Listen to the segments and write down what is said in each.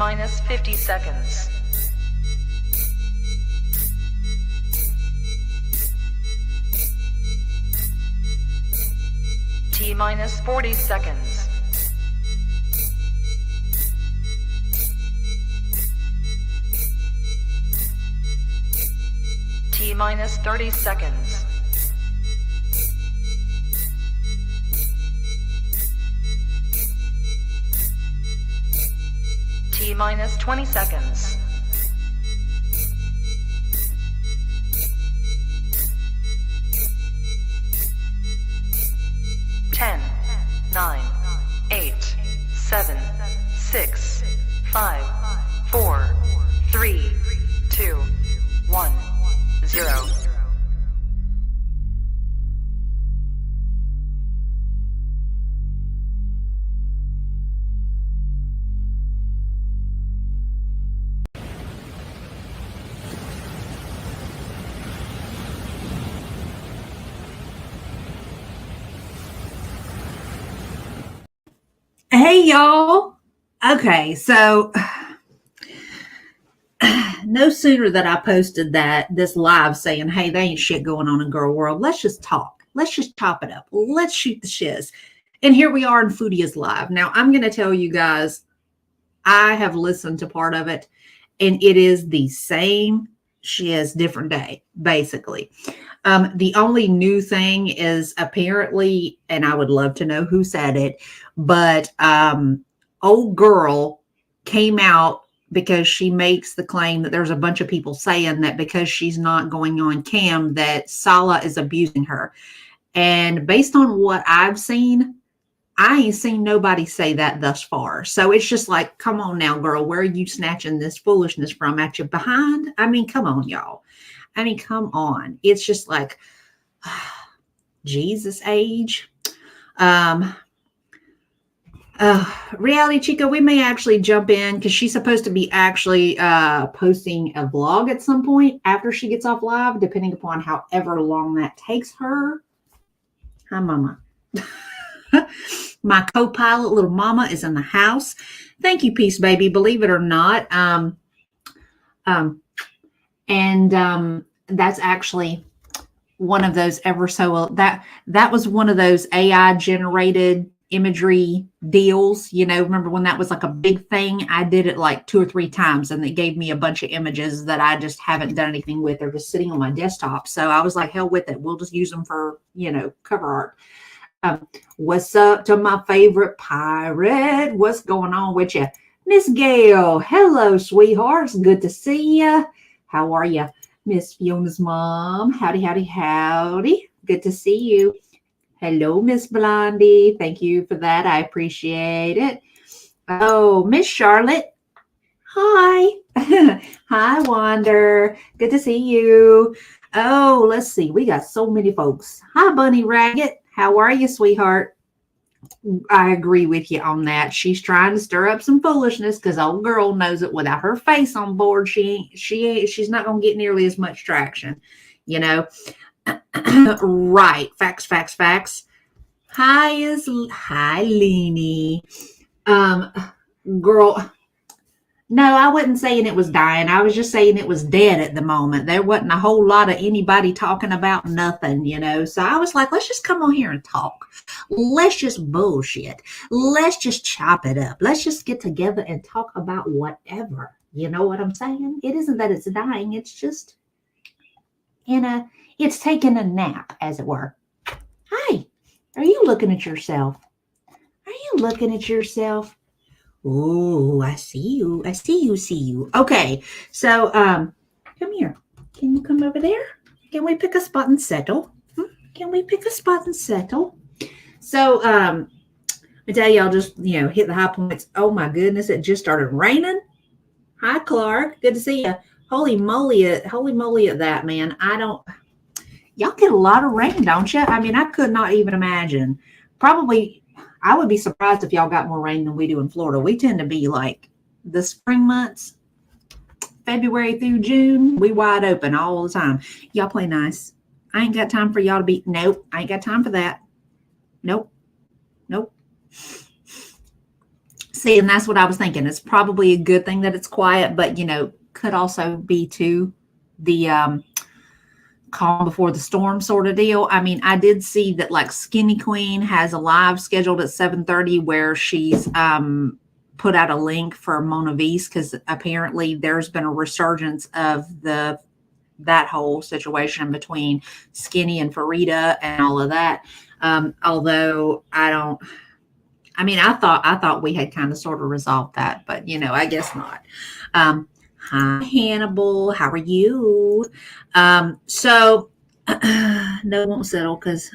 minus 50 seconds. T minus 40 seconds. T minus 30 seconds. T minus 20 seconds. Ten, 9, 8, 7, 6, 5, 4, 3, 2, 1, 0. Hey y'all. Okay, so no sooner that I posted this live saying, hey, there ain't shit going on in girl world. Let's just talk. Let's just chop it up. Let's shoot the shiz. And here we are in Foodie is Live. Now, I'm going to tell you guys, I have listened to part of it, and it is the same shiz, different day, basically. The only new thing is apparently, and I would love to know who said it, but old girl came out because she makes the claim that there's a bunch of people saying that because she's not going on cam that Sala is abusing her. And based on what I've seen, I ain't seen nobody say that thus far. So it's just like, come on now, girl, where are you snatching this foolishness from? At your behind? I mean, come on, y'all. I mean, come on. It's just like, Jesus age. Reality Chica, we may actually jump in because she's supposed to be actually posting a vlog at some point after she gets off live, depending upon however long that takes her. Hi, Mama. My co-pilot, little Mama, is in the house. Thank you, Peace Baby. Believe it or not. That's actually one of those that was one of those AI generated imagery deals. You know, remember when that was like a big thing? I did it like 2 or 3 times and it gave me a bunch of images that I just haven't done anything with. They're just sitting on my desktop. So I was like, hell with it. We'll just use them for, cover art. What's up to my favorite pirate? What's going on with you? Miss Gail. Hello, sweethearts. Good to see you. How are you? Miss Fiona's mom. Howdy, howdy, howdy. Good to see you. Hello, Miss Blondie. Thank you for that. I appreciate it. Oh, Miss Charlotte. Hi. Hi, Wander. Good to see you. Oh, let's see. We got so many folks. Hi, Bunny Ragged. How are you, sweetheart? I agree with you on that. She's trying to stir up some foolishness because old girl knows it. Without her face on board, she's not going to get nearly as much traction, Right. Facts. Hi, Leanie. Girl. No, I wasn't saying it was dying. I was just saying it was dead at the moment. There wasn't a whole lot of anybody talking about nothing, So I was like, let's just come on here and talk. Let's just bullshit. Let's just chop it up. Let's just get together and talk about whatever. You know what I'm saying? It isn't that it's dying. It's just it's taking a nap, as it were. Hi, are you looking at yourself? Are you looking at yourself? Oh, I see you. See you. Okay, so come here. Can you come over there? Can we pick a spot and settle? Can we pick a spot and settle? So I tell y'all, just hit the high points. Oh my goodness, it just started raining. Hi, Clark. Good to see you. Holy moly at that, man. Y'all get a lot of rain, don't you? I mean, I could not even imagine. Probably. I would be surprised if y'all got more rain than we do in Florida. We tend to be like the spring months, February through June, we wide open all the time. Y'all play nice. I ain't got time for y'all to be, nope, I ain't got time for that. Nope. See, and that's what I was thinking. It's probably a good thing that it's quiet, but could also be to the calm before the storm sort of deal. I mean, I did see that like Skinny Queen has a live scheduled at 7:30 where she's put out a link for Mona Vise, because apparently there's been a resurgence of that whole situation between Skinny and Farida and all of that. Although I thought we had kind of sort of resolved that, but I guess not. Hi, Hannibal. How are you? So no, it won't settle because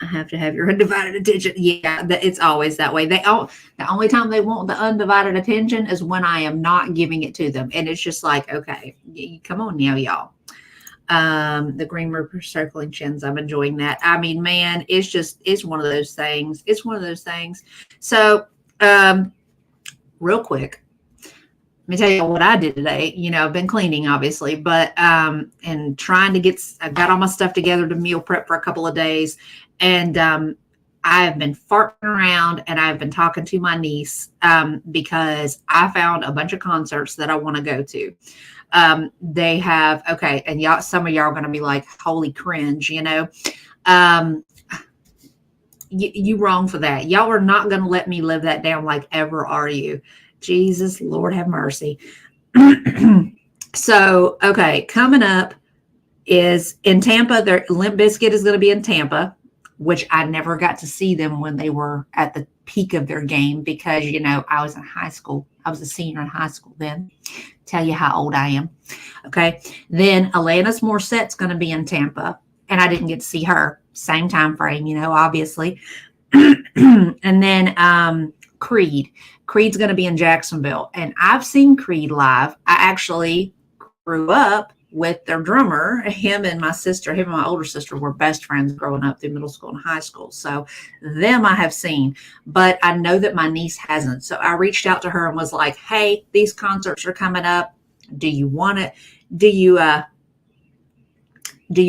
I have to have your undivided attention. Yeah, it's always that way. The only time they want the undivided attention is when I am not giving it to them, and it's just like, okay, come on now, y'all. The Green River Circling Chins, I'm enjoying that. I mean, man, it's one of those things. It's one of those things. So, real quick, let me tell you what I did today. I've been cleaning, obviously, but and trying to I got all my stuff together to meal prep for a couple of days, and I've been farting around and I've been talking to my niece because I found a bunch of concerts that I want to go to. They have, okay, and y'all, some of y'all are going to be like, holy cringe, you wrong for that. Y'all are not going to let me live that down, like, ever, are you? Jesus, Lord have mercy. So, okay, coming up is in Tampa. Limp Bizkit is going to be in Tampa, which I never got to see them when they were at the peak of their game because, I was in high school. I was a senior in high school then. Tell you how old I am. Okay. Then Alanis Morissette's going to be in Tampa, and I didn't get to see her. Same time frame, obviously. And then Creed's going to be in Jacksonville, and I've seen Creed live. I actually grew up with their drummer. Him and my older sister were best friends growing up through middle school and high school. So them I have seen, but I know that my niece hasn't. So I reached out to her and was like, hey, these concerts are coming up. Do you want it? Do you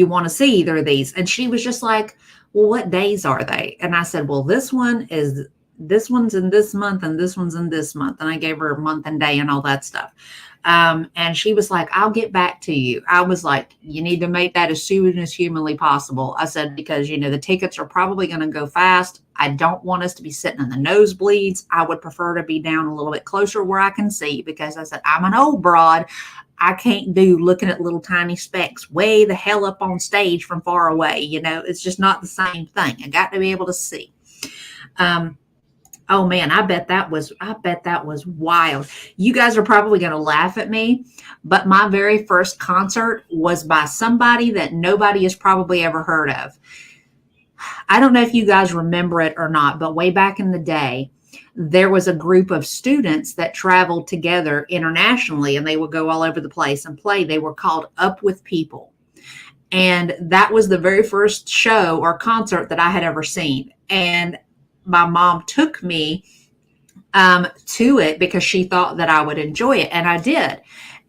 want to see either of these? And she was just like, well, what days are they? And I said, well, this one's in this month and this one's in this month. And I gave her a month and day and all that stuff. And she was like, I'll get back to you. I was like, you need to make that as soon as humanly possible. I said, because, the tickets are probably going to go fast. I don't want us to be sitting in the nosebleeds. I would prefer to be down a little bit closer where I can see, because I said, I'm an old broad. I can't do looking at little tiny specks way the hell up on stage from far away. It's just not the same thing. I got to be able to see. Oh man, I bet that was wild. You guys are probably going to laugh at me, but my very first concert was by somebody that nobody has probably ever heard of. I don't know if you guys remember it or not, but way back in the day, there was a group of students that traveled together internationally, and they would go all over the place and play. They were called Up With People. And that was the very first show or concert that I had ever seen. And my mom took me to it because she thought that I would enjoy it. And I did.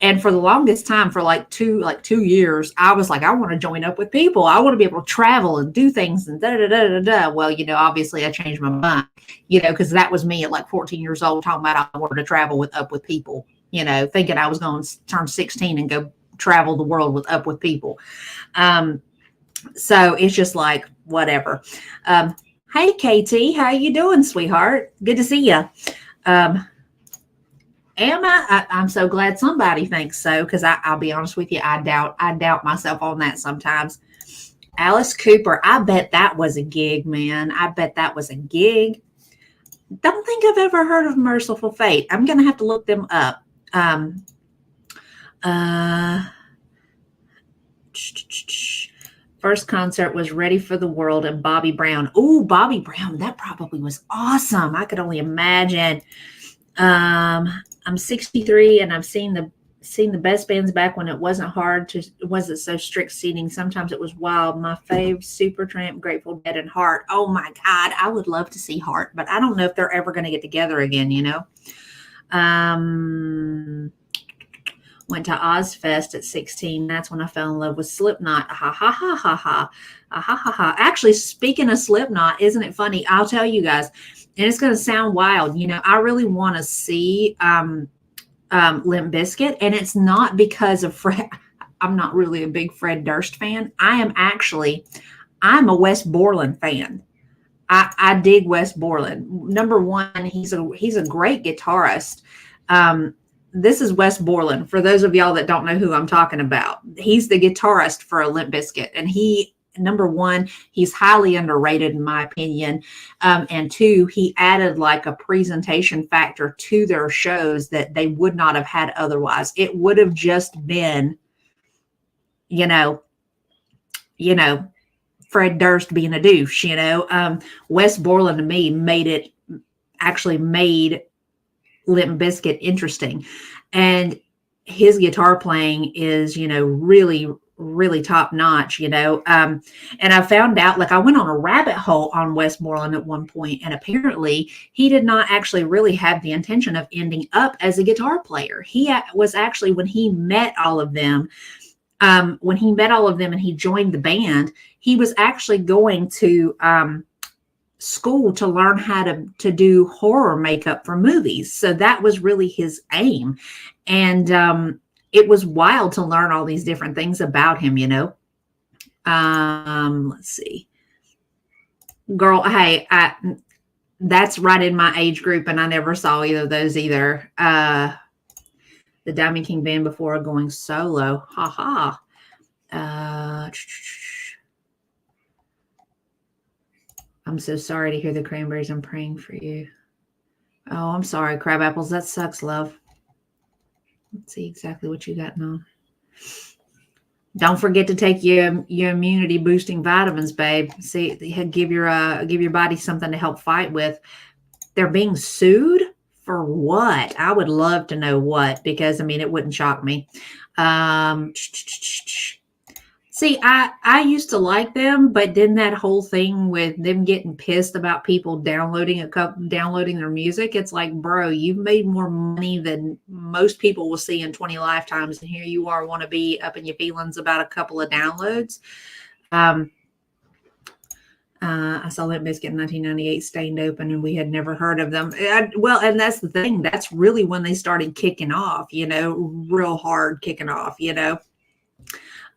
And for the longest time, for like 2 years, I was like, I want to join Up With People. I want to be able to travel and do things and da da da da da. Well, obviously I changed my mind, because that was me at like 14 years old talking about I wanted to travel with Up With People, thinking I was going to turn 16 and go travel the world with Up With People. So it's just like, whatever. Hey, KT, how you doing, sweetheart? Good to see you. I'm so glad somebody thinks so, because I'll be honest with you, I doubt myself on that sometimes. Alice Cooper, I bet that was a gig, man. I bet that was a gig. Don't think I've ever heard of Merciful Fate. I'm going to have to look them up. First concert was Ready for the World and Bobby Brown. Oh, Bobby Brown, that probably was awesome. I could only imagine. I'm 63 and I've seen the best bands back when it wasn't so strict seating. Sometimes it was wild. My fave, Supertramp, Grateful Dead, and Heart. Oh my God, I would love to see Heart, but I don't know if they're ever going to get together again, Went to Ozfest at 16. That's when I fell in love with Slipknot. Ha ha ha ha ha. Ha ha ha ha. Actually, speaking of Slipknot, isn't it funny? I'll tell you guys, and it's going to sound wild. I really want to see Limp Bizkit, and it's not because of Fred. I'm not really a big Fred Durst fan. I'm a Wes Borland fan. I dig Wes Borland. Number one, he's a great guitarist. This is Wes Borland. For those of y'all that don't know who I'm talking about, he's the guitarist for Limp Bizkit, and number one, he's highly underrated in my opinion. And two, he added like a presentation factor to their shows that they would not have had otherwise. It would have just been, Fred Durst being a douche, Wes Borland to me made Limp Bizkit interesting. And his guitar playing is, really, really top notch, and I found out, like, I went on a rabbit hole on Wes Borland at one point, and apparently he did not actually really have the intention of ending up as a guitar player. He was actually, when he met all of them and he joined the band, he was actually going to school to learn how to do horror makeup for movies. So that was really his aim. And it was wild to learn all these different things about him, Let's see. Girl, hey, that's right in my age group, and I never saw either of those either. The Diamond King Band before going solo. Ha ha. I'm so sorry to hear the Cranberries. I'm praying for you. Oh, I'm sorry, Crab Apples. That sucks, love. Let's see exactly what you got on. Don't forget to take your immunity boosting vitamins, babe. See, give your body something to help fight with. They're being sued for what? I would love to know what, because it wouldn't shock me. See, I used to like them, but then that whole thing with them getting pissed about people downloading their music, it's like, bro, you've made more money than most people will see in 20 lifetimes, and here you are want to be up in your feelings about a couple of downloads. I saw Limp Bizkit in 1998, Stained Open, and we had never heard of them. And that's the thing. That's really when they started kicking off, real hard kicking off,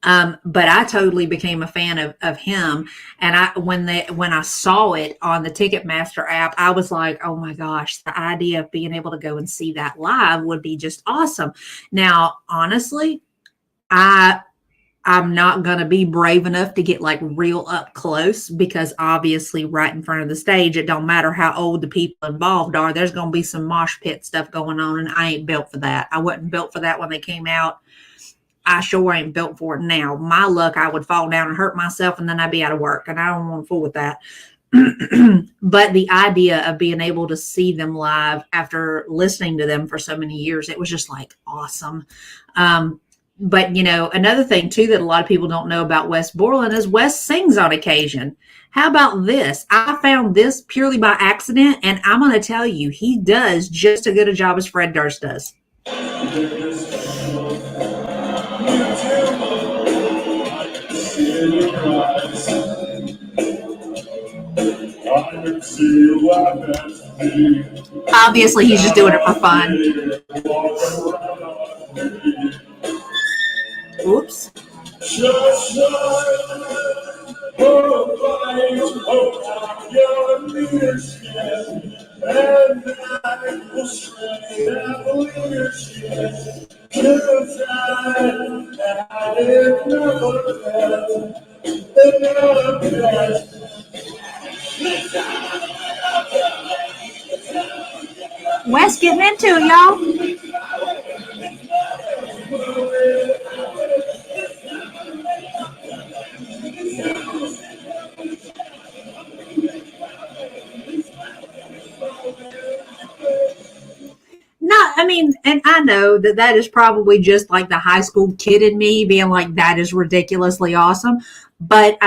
But I totally became a fan of him. And when I saw it on the Ticketmaster app, I was like, oh my gosh, the idea of being able to go and see that live would be just awesome. Now, honestly, I'm not going to be brave enough to get like real up close, because obviously right in front of the stage, it don't matter how old the people involved are. There's going to be some mosh pit stuff going on, and I ain't built for that. I wasn't built for that when they came out. I sure ain't built for it now. My luck, I would fall down and hurt myself, and then I'd be out of work, and I don't want to fool with that. But the idea of being able to see them live after listening to them for so many years, it was just like awesome. But, another thing, too, that a lot of people don't know about Wes Borland is Wes sings on occasion. How about this? I found this purely by accident, and I'm going to tell you, he does just as good a job as Fred Durst does. Obviously, he's just doing it for fun. Oops. Wes getting into it, y'all. And I know that is probably just like the high school kid in me being like, that is ridiculously awesome. But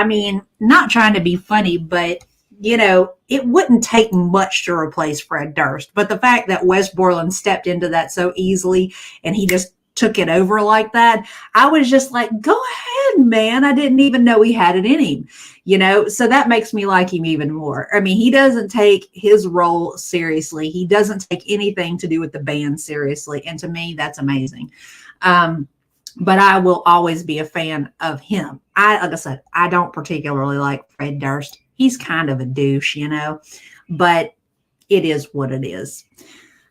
not trying to be funny, but it wouldn't take much to replace Fred Durst. But the fact that Wes Borland stepped into that so easily, and he just took it over like that. I was just like, go ahead, man. I didn't even know he had it in him, you know? So that makes me like him even more. I mean, he doesn't take his role seriously. He doesn't take anything to do with the band seriously. And to me, that's amazing. But I will always be a fan of him. Like I said, I don't particularly like Fred Durst. He's kind of a douche, you know, but it is what it is.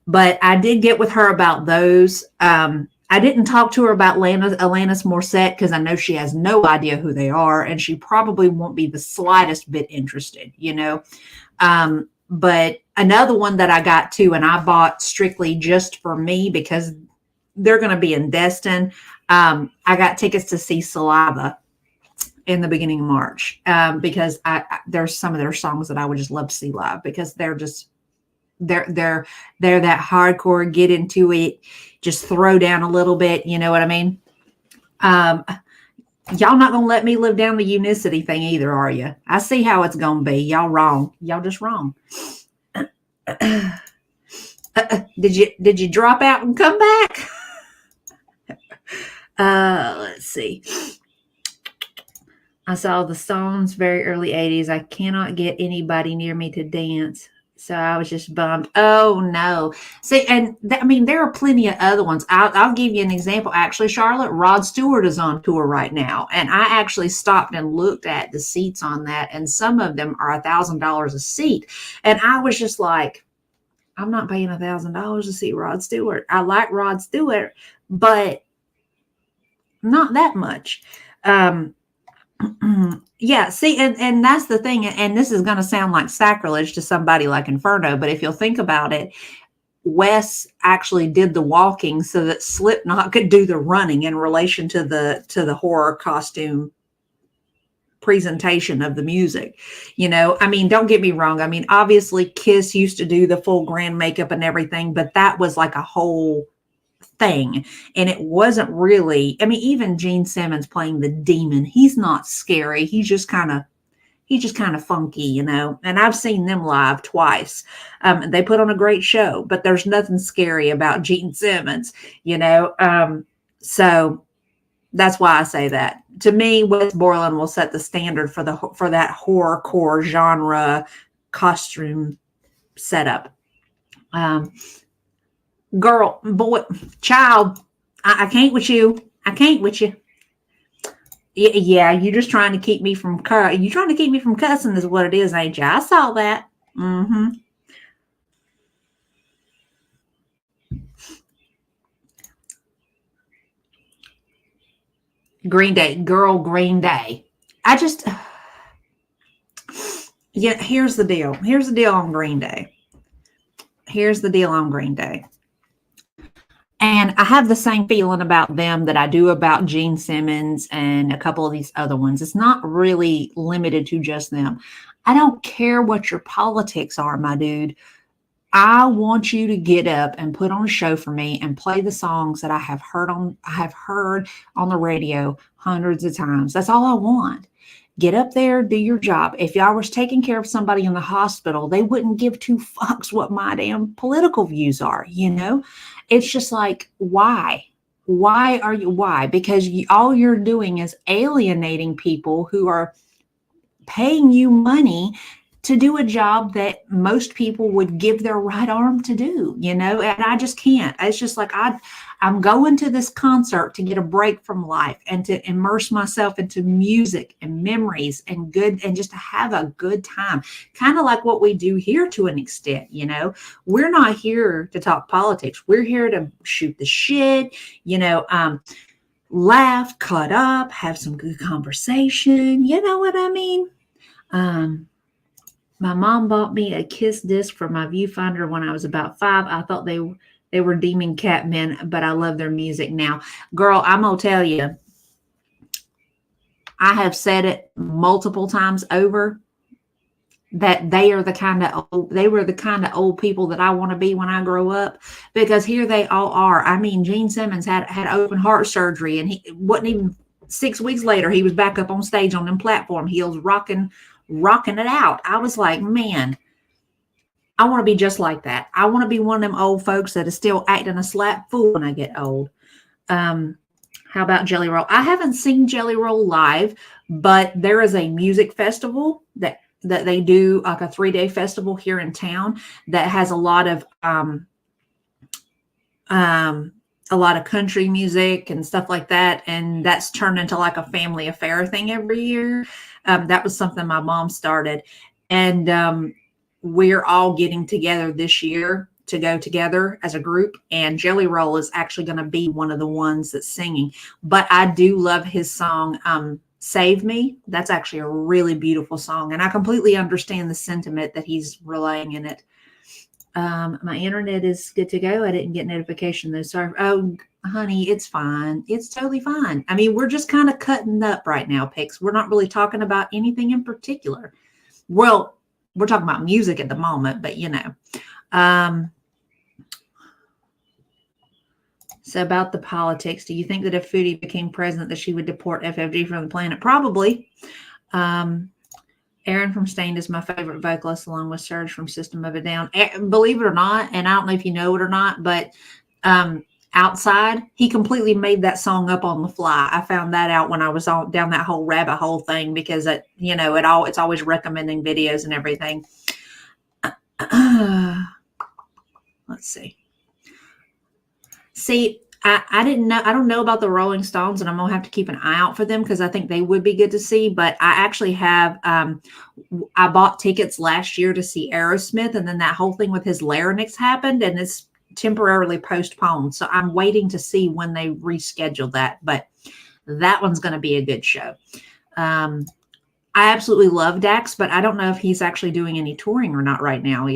But I did get with her about those. I didn't talk to her about Alanis Morissette because I know she has no idea who they are, and she probably won't be the slightest bit interested, you know. But another one that I got to, and I bought strictly just for me because they're going to be in Destin. I got tickets to see Saliva in the beginning of March because there's some of their songs that I would just love to see live because they're that hardcore, get into it, just throw down a little bit, you know what I mean? Y'all not gonna let me live down the unicity thing either, are you? I see how it's gonna be. Y'all wrong. Y'all just wrong. Did you drop out and come back? Let's see. I saw the Stones very early 80s. I cannot get anybody near me to dance. So I was just bummed. Oh, no. See, and I mean, there are plenty of other ones. I'll give you an example. Actually, Charlotte, Rod Stewart is on tour right now. And I actually stopped and looked at the seats on that. And some of them are $1,000 a seat. And I was just like, I'm not paying $1,000 to see Rod Stewart. I like Rod Stewart, but not that much. Yeah, see, and that's the thing, and this is going to sound like sacrilege to somebody like Inferno, but if you'll think about it, Wes actually did the walking so that Slipknot could do the running in relation to the horror costume presentation of the music. You know, I mean, don't get me wrong. I mean, obviously Kiss used to do the full grand makeup and everything, but that was like a whole thing, and it wasn't really, I mean, even Gene Simmons playing the demon, he's not scary, he's just kind of funky, you know. And I've seen them live twice. They put on a great show, but there's nothing scary about Gene Simmons, you know. So that's why I say that. To me, Wes Borland will set the standard for that horrorcore genre costume setup. Girl, boy, child, I can't with you. I can't with you. Yeah, you're just trying to keep me from cussing is what it is, ain't you? I saw that. Mm-hmm. Green Day, girl, Green Day. Yeah, here's the deal. Here's the deal on Green Day. And I have the same feeling about them that I do about Gene Simmons and a couple of these other ones. It's not really limited to just them. I don't care what your politics are, my dude. I want you to get up and put on a show for me and play the songs that I have heard on the radio hundreds of times. That's all I want. Get up there, do your job. If y'all was taking care of somebody in the hospital, they wouldn't give two fucks what my damn political views are, you know? It's just like, why? Why? Because all you're doing is alienating people who are paying you money to do a job that most people would give their right arm to do, you know? And I just can't. It's just like, I'm going to this concert to get a break from life and to immerse myself into music and memories and just to have a good time. Kind of like what we do here to an extent, you know? We're not here to talk politics. We're here to shoot the shit, you know, laugh, cut up, have some good conversation. You know what I mean? My mom bought me a Kiss disc for my viewfinder when I was about 5. I thought they were Demon Cat Men, but I love their music now. Girl, I'm going to tell you, I have said it multiple times over that they were the kind of old people that I want to be when I grow up, because here they all are. I mean, Gene Simmons had open heart surgery, and he wasn't even 6 weeks later, he was back up on stage on them platform heels, rocking it out. I was like, man, I want to be just like that. I want to be one of them old folks that is still acting a slap fool when I get old. How about Jelly Roll? I haven't seen Jelly Roll live, but there is a music festival that they do, like a 3-day festival here in town that has a lot of country music and stuff like that, and that's turned into like a family affair thing every year. That was something my mom started, and we're all getting together this year to go together as a group, and Jelly Roll is actually going to be one of the ones that's singing. But I do love his song, Save Me. That's actually a really beautiful song, and I completely understand the sentiment that he's relaying in it. My internet is good to go. I didn't get notification though. Sorry. Oh, honey, it's fine. It's totally fine. I mean, we're just kind of cutting up right now, Pix. We're not really talking about anything in particular. Well, we're talking about music at the moment, but so about the politics, do you think that if Foodie became president that she would deport FFG from the planet? Probably. Aaron from Stained is my favorite vocalist, along with Serge from System of a Down. Believe it or not, and I don't know if you know it or not, but Outside, he completely made that song up on the fly. I found that out when I was down that whole rabbit hole thing, because it's always recommending videos and everything. Let's see. I didn't know. I don't know about the Rolling Stones, and I'm gonna have to keep an eye out for them because I think they would be good to see. But I actually have. I bought tickets last year to see Aerosmith, and then that whole thing with his larynx happened, and it's temporarily postponed. So I'm waiting to see when they reschedule that. But that one's going to be a good show. I absolutely love Dax, but I don't know if he's actually doing any touring or not right now.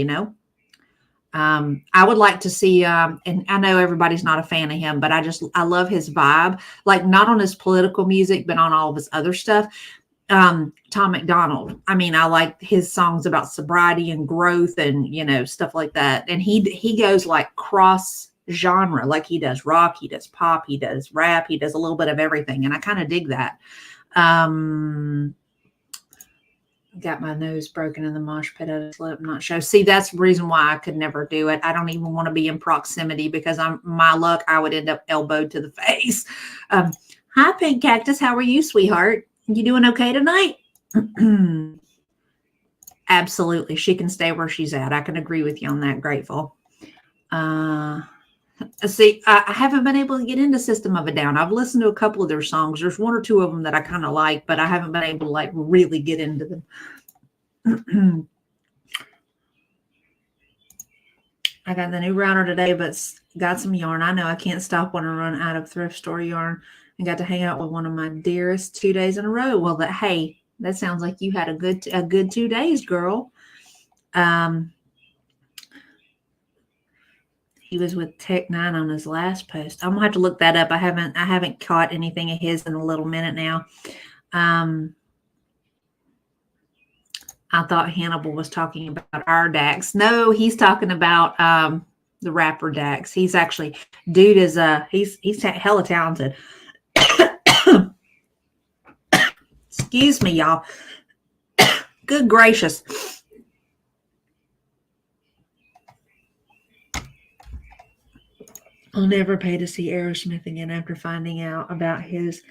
I would like to see, and I know everybody's not a fan of him, but I love his vibe, like not on his political music, but on all of his other stuff. Tom McDonald. I mean, I like his songs about sobriety and growth and, stuff like that. And he goes like cross genre, like he does rock, he does pop, he does rap, he does a little bit of everything. And I kind of dig that. Got my nose broken in the mosh pit at a Slipknot show. See, that's the reason why I could never do it. I don't even want to be in proximity because my luck, I would end up elbowed to the face. Hi, Pink Cactus. How are you, sweetheart? You doing okay tonight? Absolutely. She can stay where she's at. I can agree with you on that. Grateful. See, I haven't been able to get into System of a Down. I've listened to a couple of their songs. There's one or two of them that I kind of like, but I haven't been able to really get into them. I got the new router today, but got some yarn. I know I can't stop when I run out of thrift store yarn. And got to hang out with one of my dearest 2 days in a row. Well, that sounds like you had a good 2 days, girl. He was with Tech 9 on his last post. I'm gonna have to look that up. I haven't caught anything of his in a little minute now. I thought Hannibal was talking about our Dax. No, he's talking about the rapper Dax. He's actually he's hella talented. Excuse me, y'all. Good gracious. I'll never pay to see Aerosmith again after finding out about his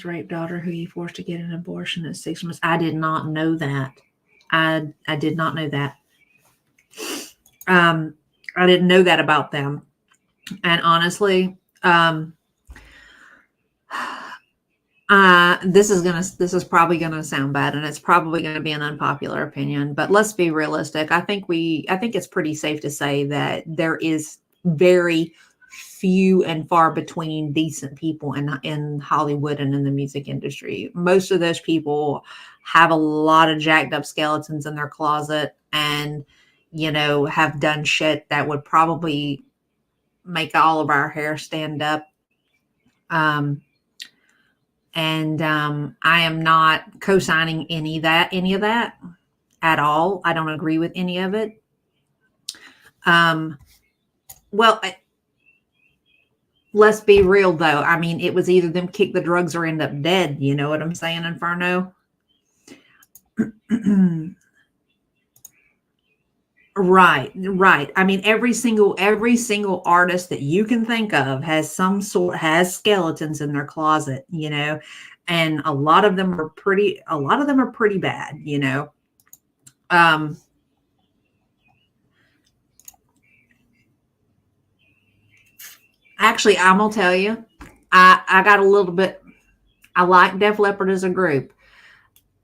rape daughter who he forced to get an abortion at 6 months. I did not know that. I did not know that. I didn't know that about them. And honestly, this is probably gonna sound bad, and it's probably gonna be an unpopular opinion, but let's be realistic. I think it's pretty safe to say that there is very few and far between decent people in Hollywood and in the music industry. Most of those people have a lot of jacked up skeletons in their closet and, have done shit that would probably make all of our hair stand up. I am not co-signing any of that at all. I don't agree with any of it. Well, let's be real though. I mean, it was either them kick the drugs or end up dead. You know what I'm saying, Inferno? Right, right. I mean, every single artist that you can think of has skeletons in their closet, and a lot of them are pretty bad. Um, Actually, I'm gonna tell you, I got a little bit. I like Def Leppard as a group.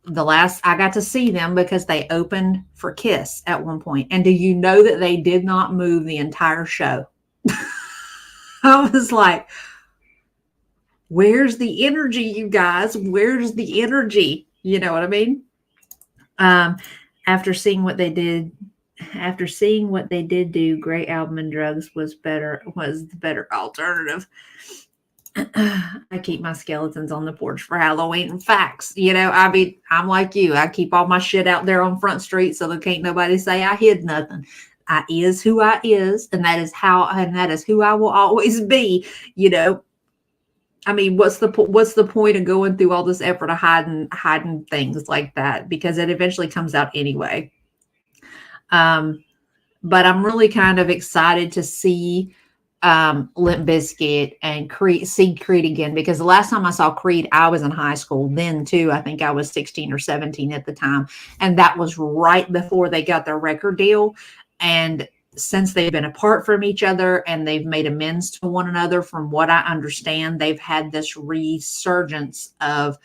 The last I got to see them because they opened for Kiss at one point, and do you know that they did not move the entire show? I was like, where's the energy, you guys? Where's the energy? You know what I mean? Um, after seeing what they did, after seeing what they did do, Great Album and Drugs was the better alternative. I keep my skeletons on the porch for Halloween and facts. I mean, I'm like you. I keep all my shit out there on Front Street so there can't nobody say I hid nothing. I is who I is, and that is who I will always be. You know, I mean, what's the point of going through all this effort of hiding things like that, because it eventually comes out anyway. Um, but I'm really kind of excited to see Limp Bizkit and see Creed again, because the last time I saw Creed, I was in high school then too. I think I was 16 or 17 at the time, and that was right before they got their record deal. And since they've been apart from each other and they've made amends to one another, from what I understand, they've had this resurgence of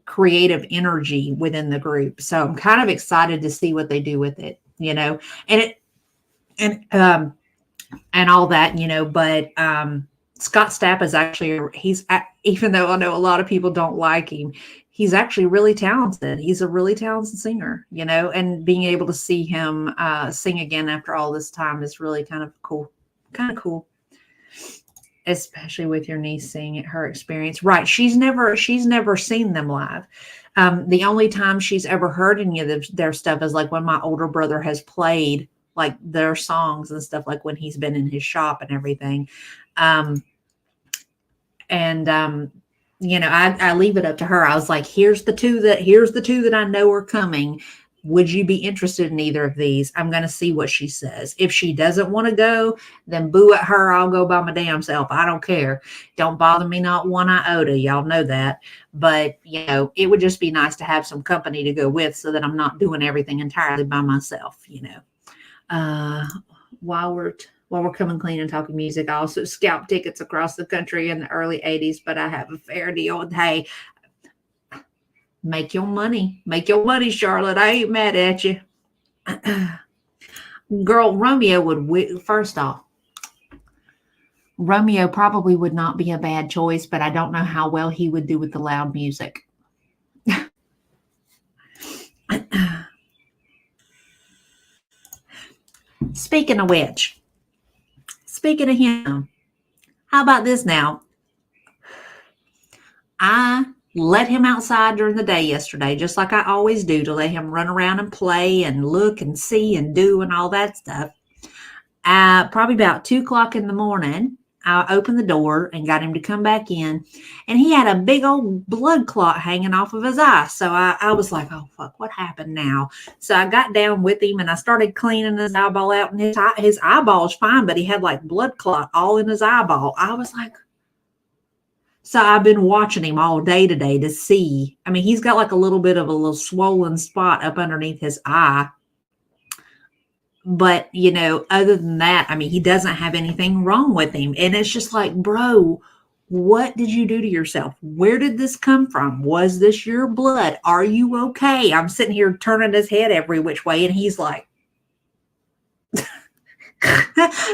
creative energy within the group. So I'm kind of excited to see what they do with it, and it and all that, but Scott Stapp is actually, even though I know a lot of people don't like him, he's actually really talented. He's a really talented singer, and being able to see him sing again after all this time is really kind of cool, especially with your niece seeing it, her experience. Right. She's never seen them live. The only time she's ever heard any of their stuff is like when my older brother has played like their songs and stuff, like when he's been in his shop and everything. I leave it up to her. I was like, here's the two that I know are coming. Would you be interested in either of these? I'm going to see what she says. If she doesn't want to go, then boo at her. I'll go by my damn self. I don't care. Don't bother me not one iota. Y'all know that. But, it would just be nice to have some company to go with so that I'm not doing everything entirely by myself, while we're coming clean and talking music, I also scalped tickets across the country in the early 80s, but I have a fair deal. And hey, make your money, Charlotte. I ain't mad at you. Girl, Romeo would, first off, Romeo probably would not be a bad choice, but I don't know how well he would do with the loud music. Speaking of which, speaking of him, how about this now? I let him outside during the day yesterday, just like I always do, to let him run around and play and look and see and do and all that stuff. Probably about 2:00 in the morning, I opened the door and got him to come back in, and he had a big old blood clot hanging off of his eye. So I was like, oh, fuck, what happened now? So I got down with him and I started cleaning his eyeball out, and his eyeball's fine, but he had like blood clot all in his eyeball. I was like, so I've been watching him all day today to see. I mean, he's got like a little swollen spot up underneath his eye. But, other than that, I mean, he doesn't have anything wrong with him. And it's just like, bro, what did you do to yourself? Where did this come from? Was this your blood? Are you okay? I'm sitting here turning his head every which way, and he's like,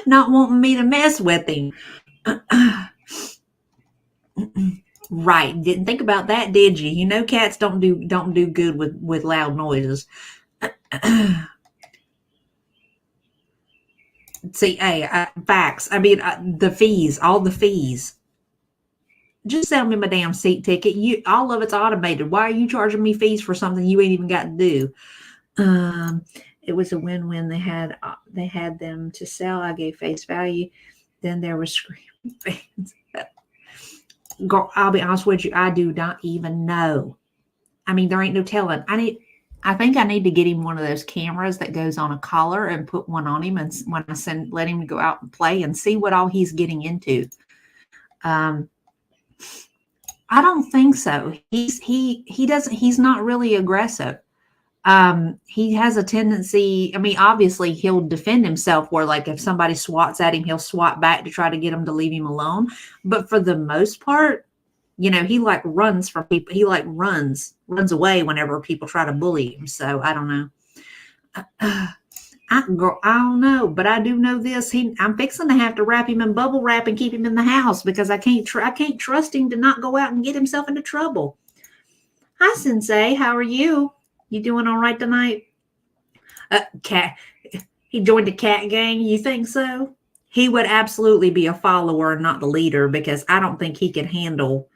not wanting me to mess with him. Right. Didn't think about that, did you? Cats don't do good with loud noises. See, hey, facts. I mean, all the fees. Just sell me my damn seat ticket. All of it's automated. Why are you charging me fees for something you ain't even got to do? It was a win-win. They had them to sell. I gave face value. Then there was screaming fans. Girl, I'll be honest with you. I do not even know. I mean, there ain't no telling. I think I need to get him one of those cameras that goes on a collar and put one on him, and when I let him go out and play and see what all he's getting into. I don't think so. He's not really aggressive. He has a tendency, I mean, obviously he'll defend himself where like if somebody swats at him, he'll swat back to try to get him to leave him alone. But for the most part, you know, he like runs from people. He like runs away whenever people try to bully him. So I don't know. I don't know, but I do know this. I'm fixing to have to wrap him in bubble wrap and keep him in the house because I can't trust him to not go out and get himself into trouble. Hi, Sensei. How are you? You doing all right tonight? Cat. He joined a cat gang. You think so? He would absolutely be a follower and not the leader because I don't think he could handle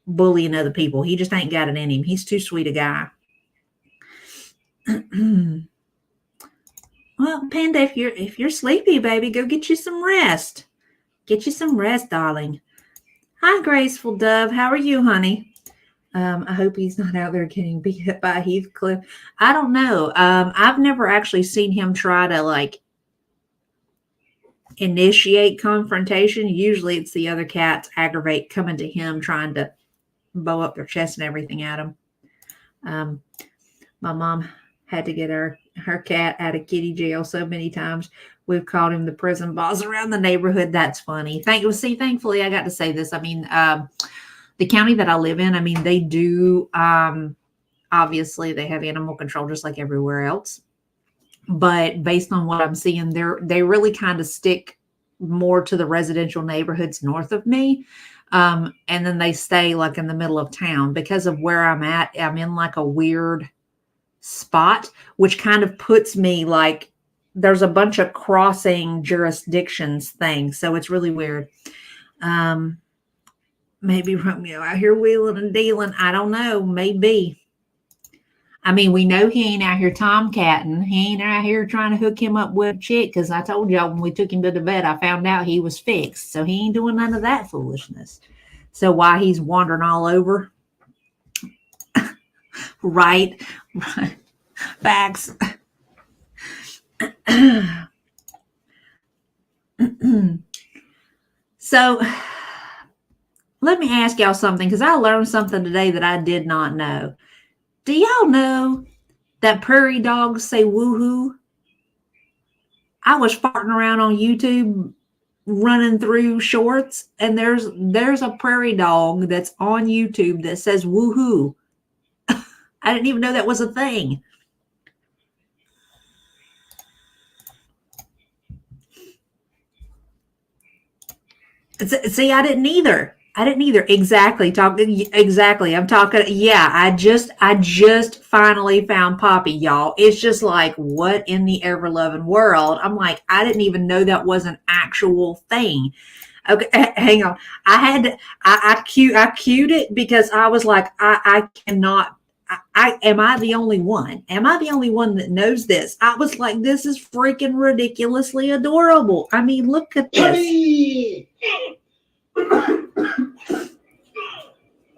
bullying other people. He just ain't got it in him. He's too sweet a guy. Well, Panda, if you're sleepy, baby, go get you some rest. Get you some rest, darling. Hi, Graceful Dove. How are you, honey? I hope he's not out there getting beat up by Heathcliff. I don't know. I've never actually seen him try to like initiate confrontation. Usually it's the other cats aggravate coming to him, trying to bow up their chest and everything at him. My mom had to get her cat out of kitty jail so many times. We've called him the prison boss around the neighborhood. That's funny. Thankfully, I got to say this. I mean, the county that I live in, I mean, they do, obviously they have animal control just like everywhere else. But based on what I'm seeing, they really kind of stick more to the residential neighborhoods north of me. And then they stay like in the middle of town because of where I'm at. I'm in like a weird spot, which kind of puts me like there's a bunch of crossing jurisdictions things. So it's really weird. Maybe Romeo out here wheeling and dealing. I don't know. Maybe. I mean, we know he ain't out here tomcatting. He ain't out here trying to hook him up with a chick because I told y'all when we took him to the vet, I found out he was fixed. So he ain't doing none of that foolishness. So why he's wandering all over? Right. Facts. So let me ask y'all something because I learned something today that I did not know. Do y'all know that prairie dogs say woohoo? I was farting around on YouTube running through shorts and there's a prairie dog that's on YouTube that says woohoo. I didn't even know that was a thing. See, I didn't either. Exactly. I'm talking. Yeah, I just finally found Poppy, y'all. It's just like, what in the ever loving world? I'm like, I didn't even know that was an actual thing. Okay, hang on. I cued it because I was like, I cannot. Am I the only one? Am I the only one that knows this? I was like, this is freaking ridiculously adorable. I mean, look at this. Honey!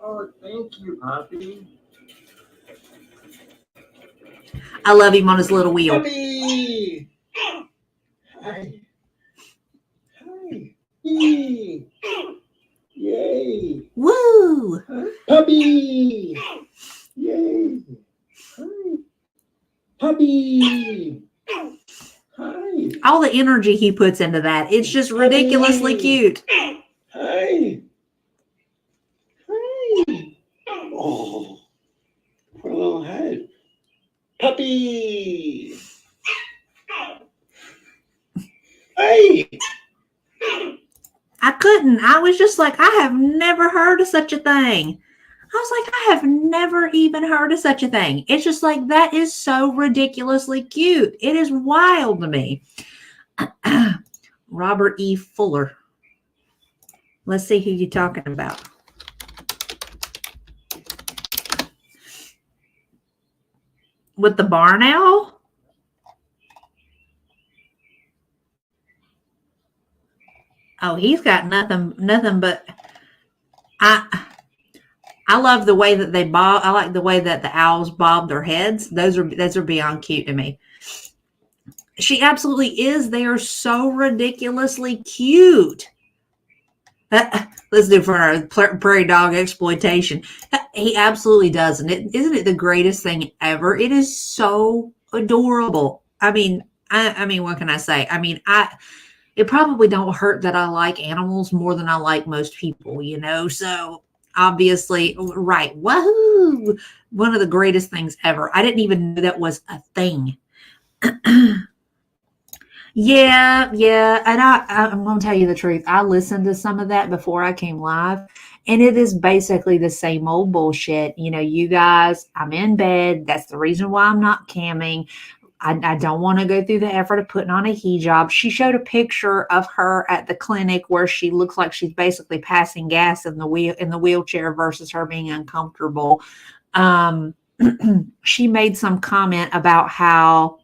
Oh, thank you, Poppy. I love him on his little wheel. Poppy! Hi. Hi. Yay! Yay! Woo! Huh? Puppy! Yay! Hi. Puppy! Hi. All the energy he puts into that. It's just ridiculously cute. Hi. Hi. Oh, poor little head. Puppy. Hey. I couldn't. I was just like, I have never heard of such a thing. I was like, I have never even heard of such a thing. It's just like, that is so ridiculously cute. It is wild to me. Robert E. Fuller. Let's see who you're talking about. With the barn owl? Oh, he's got nothing but I love the way that they bob. I like the way that the owls bob their heads. Those are beyond cute to me. She absolutely is. They are so ridiculously cute. Let's do for our prairie dog exploitation. He absolutely does, and isn't it the greatest thing ever? It is so adorable. I mean, what can I say? I mean, it probably don't hurt that I like animals more than I like most people, you know. So obviously, right? Woohoo! One of the greatest things ever. I didn't even know that was a thing. Yeah, yeah. And I'm going to tell you the truth. I listened to some of that before I came live, and it is basically the same old bullshit. You know, you guys, I'm in bed. That's the reason why I'm not camming. I don't want to go through the effort of putting on a hijab. She showed a picture of her at the clinic where she looks like she's basically passing gas in the wheelchair versus her being uncomfortable. She made some comment about how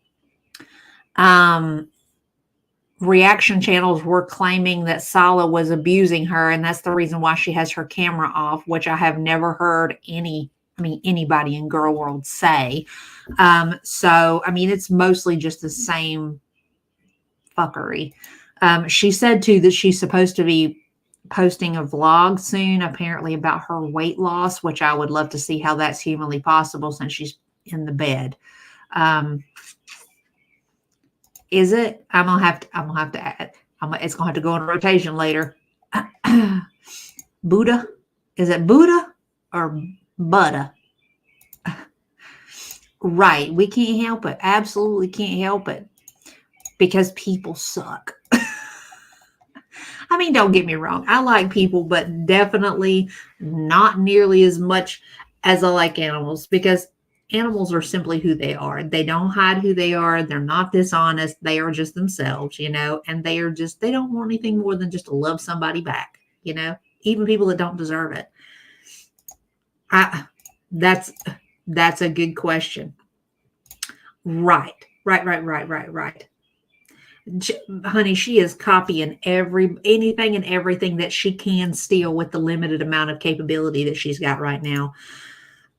reaction channels were claiming that Sala was abusing her, and that's the reason why she has her camera off, which I have never heard anybody in girl world say. So I mean, it's mostly just the same fuckery. She said too that she's supposed to be posting a vlog soon, apparently about her weight loss, which I would love to see how that's humanly possible since she's in the bed. Is it? I'm gonna have to add. It's gonna have to go in rotation later. Buddha? Is it Buddha or Buddha? Right. We can't help it. Absolutely can't help it. Because people suck. I mean, don't get me wrong. I like people, but definitely not nearly as much as I like animals, because animals are simply who they are. They don't hide who they are. They're not dishonest. They are just themselves, you know, and they don't want anything more than just to love somebody back, you know, even people that don't deserve it. That's a good question. Right. Honey, she is copying anything and everything that she can steal with the limited amount of capability that she's got right now.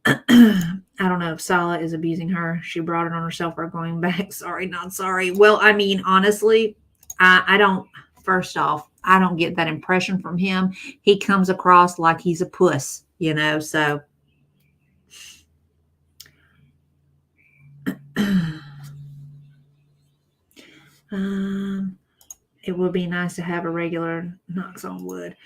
I don't know if Sala is abusing her. She brought it on herself for going back. Sorry, not sorry. Well, I mean, honestly, I don't, first off, I don't get that impression from him. He comes across like he's a puss, you know, so. It would be nice to have a regular knocks on wood.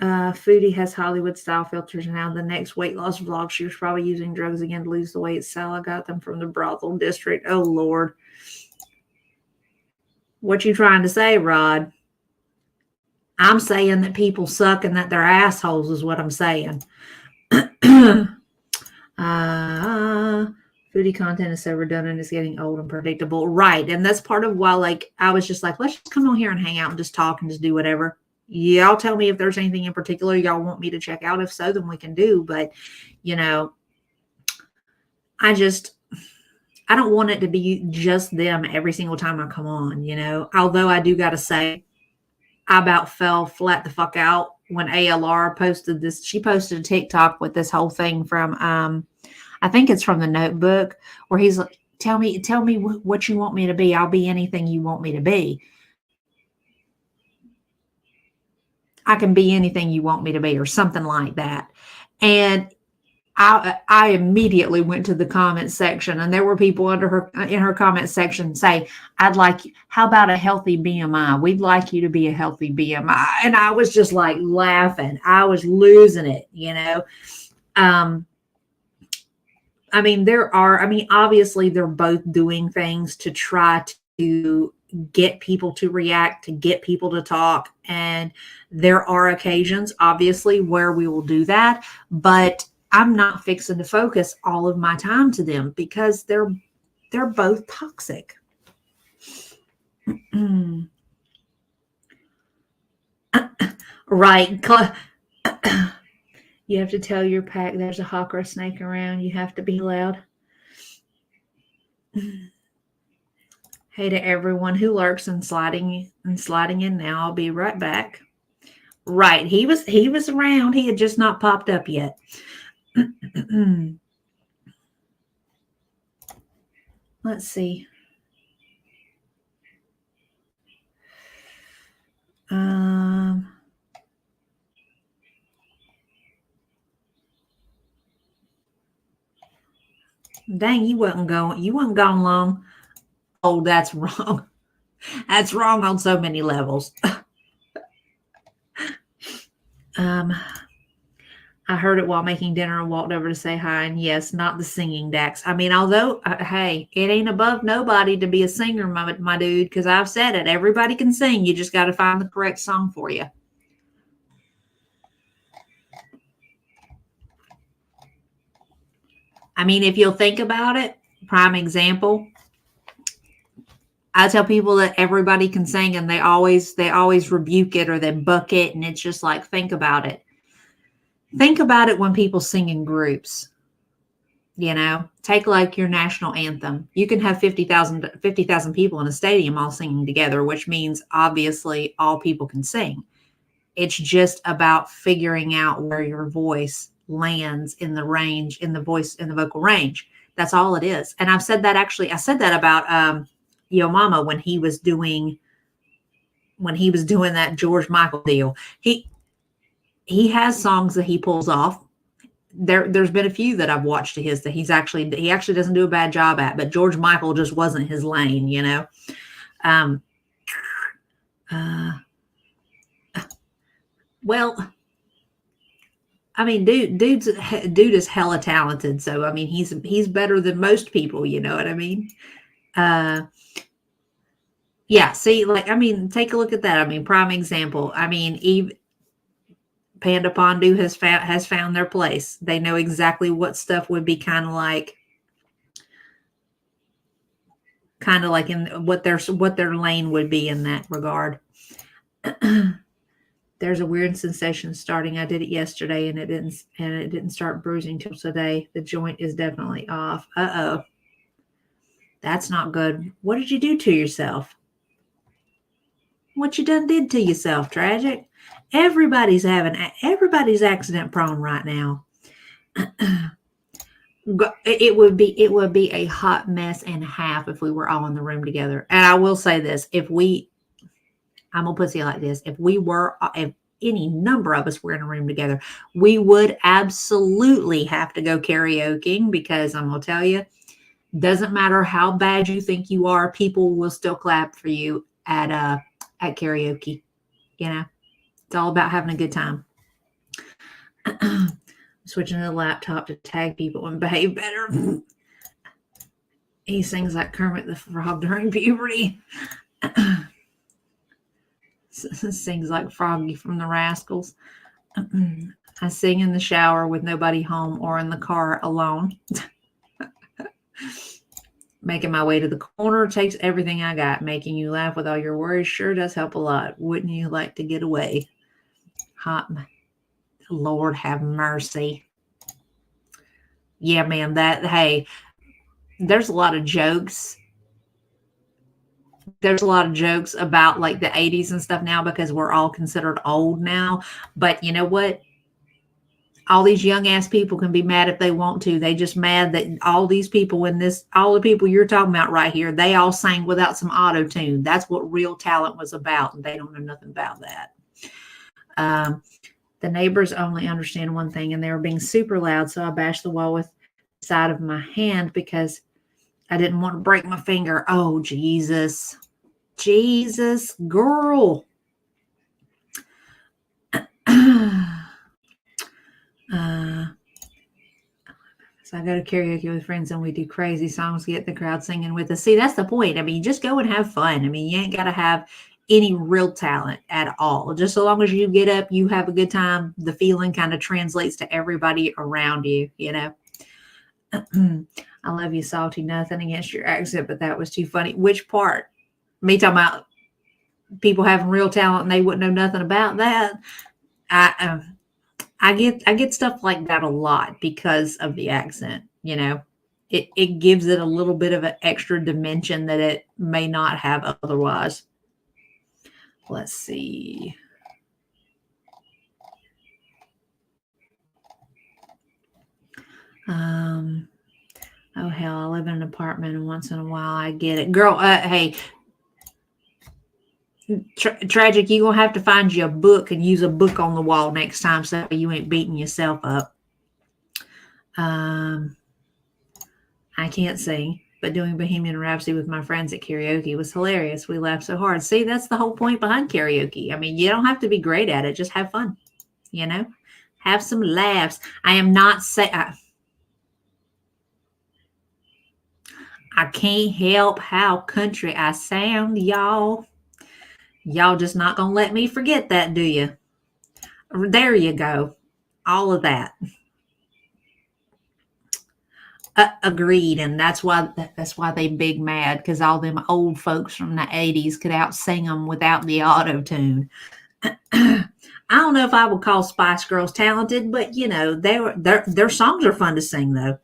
Foodie has Hollywood style filters now. The next weight loss vlog, she was probably using drugs again to lose the weight. Sala got them from the brothel district. Oh Lord. What you trying to say, Rod? I'm saying that people suck and that they're assholes is what I'm saying. Foodie content is so redundant, it's getting old and predictable. Right. And that's part of why, like, I was just like, let's just come on here and hang out and just talk and just do whatever. Y'all tell me if there's anything in particular y'all want me to check out. If so, then we can do. But, you know, I don't want it to be just them every single time I come on, you know. Although I do got to say, I about fell flat the fuck out when ALR posted this. She posted a TikTok with this whole thing from, I think it's from The Notebook, where he's like, tell me what you want me to be. I'll be anything you want me to be. I can be anything you want me to be, or something like that. And I immediately went to the comment section, and there were people in her comment section say, how about a healthy BMI? We'd like you to be a healthy BMI. And I was just like laughing. I was losing it, you know. I mean, obviously they're both doing things to try to get people to react, to get people to talk. And there are occasions, obviously, where we will do that. But I'm not fixing to focus all of my time to them, because they're both toxic. Right. You have to tell your pack there's a hawk or a snake around. You have to be loud. Hey to everyone who lurks and sliding in now. I'll be right back. Right. He was around. He had just not popped up yet. Let's see. Dang, you wasn't gone long. Oh, that's wrong. That's wrong on so many levels. I heard it while making dinner and walked over to say hi. And yes, not the singing, Dax. I mean, although, hey, it ain't above nobody to be a singer, my dude, because I've said it. Everybody can sing. You just got to find the correct song for you. I mean, if you'll think about it, prime example, I tell people that everybody can sing and they always rebuke it or they buck it. And it's just like, think about it. Think about it when people sing in groups. You know, take like your national anthem. You can have 50,000 people in a stadium all singing together, which means obviously all people can sing. It's just about figuring out where your voice lands in the range, in the vocal range. That's all it is. And I said that about Yo Mama when he was doing that George Michael deal. He has songs that he pulls off. There's been a few that I've watched of his that he actually doesn't do a bad job at, but George Michael just wasn't his lane, you know. Well, I mean, dude is hella talented, so I mean, he's better than most people, you know what I mean? Yeah, see, like, I mean, take a look at that. I mean, prime example. I mean, even Panda Pondu has found their place. They know exactly what stuff would be kind of like in what their lane would be in that regard. There's a weird sensation starting. I did it yesterday and it didn't start bruising till today. The joint is definitely off. Uh-oh. That's not good. What did you do to yourself? What you done did to yourself, Tragic? Everybody's accident prone right now. It would be a hot mess and a half if we were all in the room together. And I will say this, I'm gonna put it like this. If any number of us were in a room together, we would absolutely have to go karaoke, because I'm gonna tell you, doesn't matter how bad you think you are, people will still clap for you at karaoke. You know, it's all about having a good time. Switching to the laptop to tag people and behave better. He sings like Kermit the Frog during puberty. Sings like Froggy from the Rascals. I sing in the shower with nobody home or in the car alone. Making my way to the corner takes everything I got. Making you laugh with all your worries sure does help a lot. Wouldn't you like to get away? Hot, Lord have mercy. Yeah, man, hey, there's a lot of jokes. There's a lot of jokes about like the 80s and stuff now because we're all considered old now. But you know what? All these young ass people can be mad if they want to. They just mad that all these people all the people you're talking about right here, they all sang without some auto tune. That's what real talent was about. And they don't know nothing about that. The neighbors only understand one thing, and they were being super loud. So I bashed the wall with the side of my hand because I didn't want to break my finger. Oh, Jesus, girl. So I go to karaoke with friends and we do crazy songs, get the crowd singing with us. See, that's the point. I mean, just go and have fun. I mean, you ain't got to have any real talent at all. Just so long as you get up, you have a good time, the feeling kind of translates to everybody around you, you know. I love you, Salty. Nothing against your accent, but that was too funny. Which part? Me talking about people having real talent and they wouldn't know nothing about that. I get stuff like that a lot because of the accent, you know. It gives it a little bit of an extra dimension that it may not have otherwise. Let's see. Um, oh hell, I live in an apartment, and once in a while I get it, girl. Hey, tragic, you gonna have to find you a book and use a book on the wall next time, so you ain't beating yourself up. I can't sing, but doing Bohemian Rhapsody with my friends at karaoke was hilarious. We laughed so hard. See, that's the whole point behind karaoke. I mean, you don't have to be great at it; just have fun. Have some laughs. I am not saying. I can't help how country I sound, y'all. Y'all just not going to let me forget that, do you? There you go. All of that. Agreed. And that's why they big mad, because all them old folks from the 80s could out sing them without the auto tune. I don't know if I would call Spice Girls talented, but their songs are fun to sing though.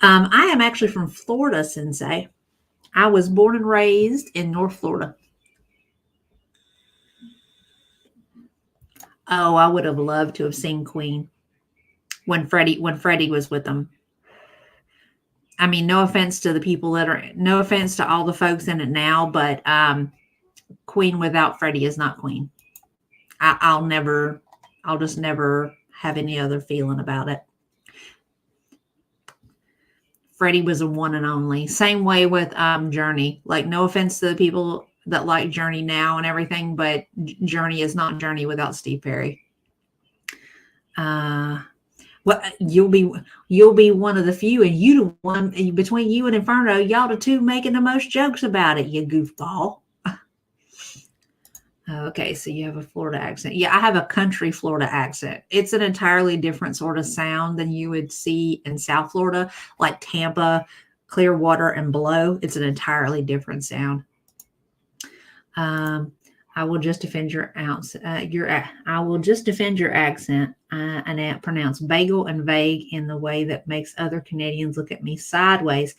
I am actually from Florida, Sensei. I was born and raised in North Florida. Oh, I would have loved to have seen Queen when Freddie was with them. I mean, no offense to all the folks in it now, but Queen without Freddie is not Queen. I'll just never have any other feeling about it. Freddie was a one and only. Same way with Journey. Like, no offense to the people that like Journey now and everything, but Journey is not Journey without Steve Perry. Well, you'll be one of the few, and you the one between you and Inferno, y'all the two making the most jokes about it, you goofball. Okay, so you have a Florida accent. Yeah, I have a country Florida accent. It's an entirely different sort of sound than you would see in South Florida, like Tampa, Clearwater, and below. It's an entirely different sound. I will just defend your accent. I will just defend your accent and pronounce bagel and vague in the way that makes other Canadians look at me sideways.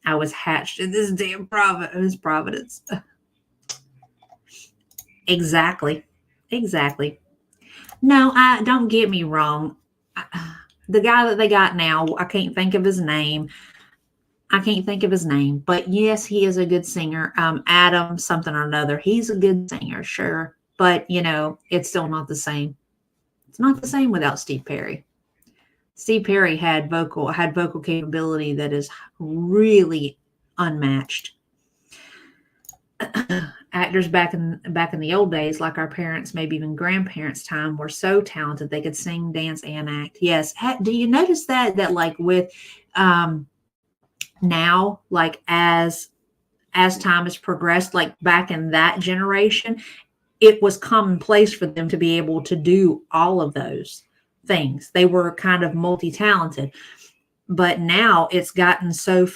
I was hatched in this damn Providence. Exactly. No, don't get me wrong. The guy that they got now, I can't think of his name. But yes, he is a good singer. Adam something or another. He's a good singer, sure. But, it's still not the same. It's not the same without Steve Perry. Steve Perry had vocal capability that is really unmatched. Actors back in the old days, like our parents, maybe even grandparents' time, were so talented they could sing, dance, and act. Yes. Do you notice that like with now, like as time has progressed, like back in that generation, it was commonplace for them to be able to do all of those things. They were kind of multi-talented. But now it's gotten so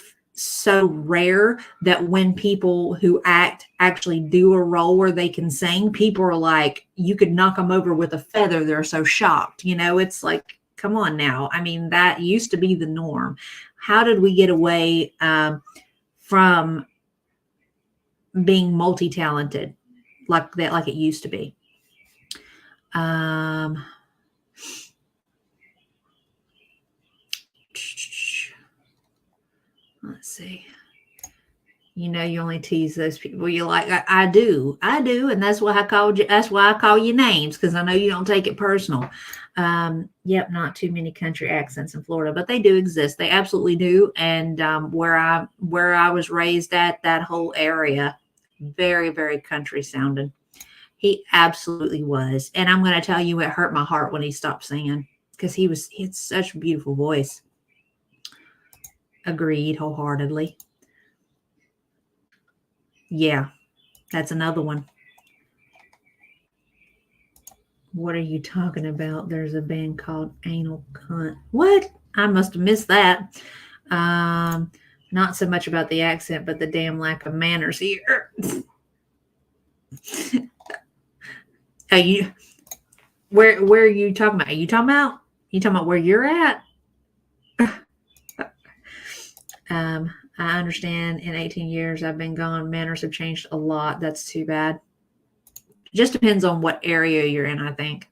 rare that when people who act actually do a role where they can sing, people are like, you could knock them over with a feather. They're so shocked. It's like, come on now. I mean, that used to be the norm. How did we get away from being multi-talented like that, like it used to be? Let's see. You only tease those people you like. I do, and that's why I called you. That's why I call you names, because I know you don't take it personal. Yep, not too many country accents in Florida, but they do exist. They absolutely do. And where I was raised at, that whole area, very, very country sounding. He absolutely was. And I'm going to tell you, it hurt my heart when he stopped singing, because he had such a beautiful voice. Agreed wholeheartedly. Yeah, that's another one. What are you talking about? There's a band called Anal Cunt. What? I must have missed that. Not so much about the accent, but the damn lack of manners here. Where are you talking about? Are you talking about where you're at? I understand in 18 years I've been gone, manners have changed a lot. That's too bad. Just depends on what area you're in, I think.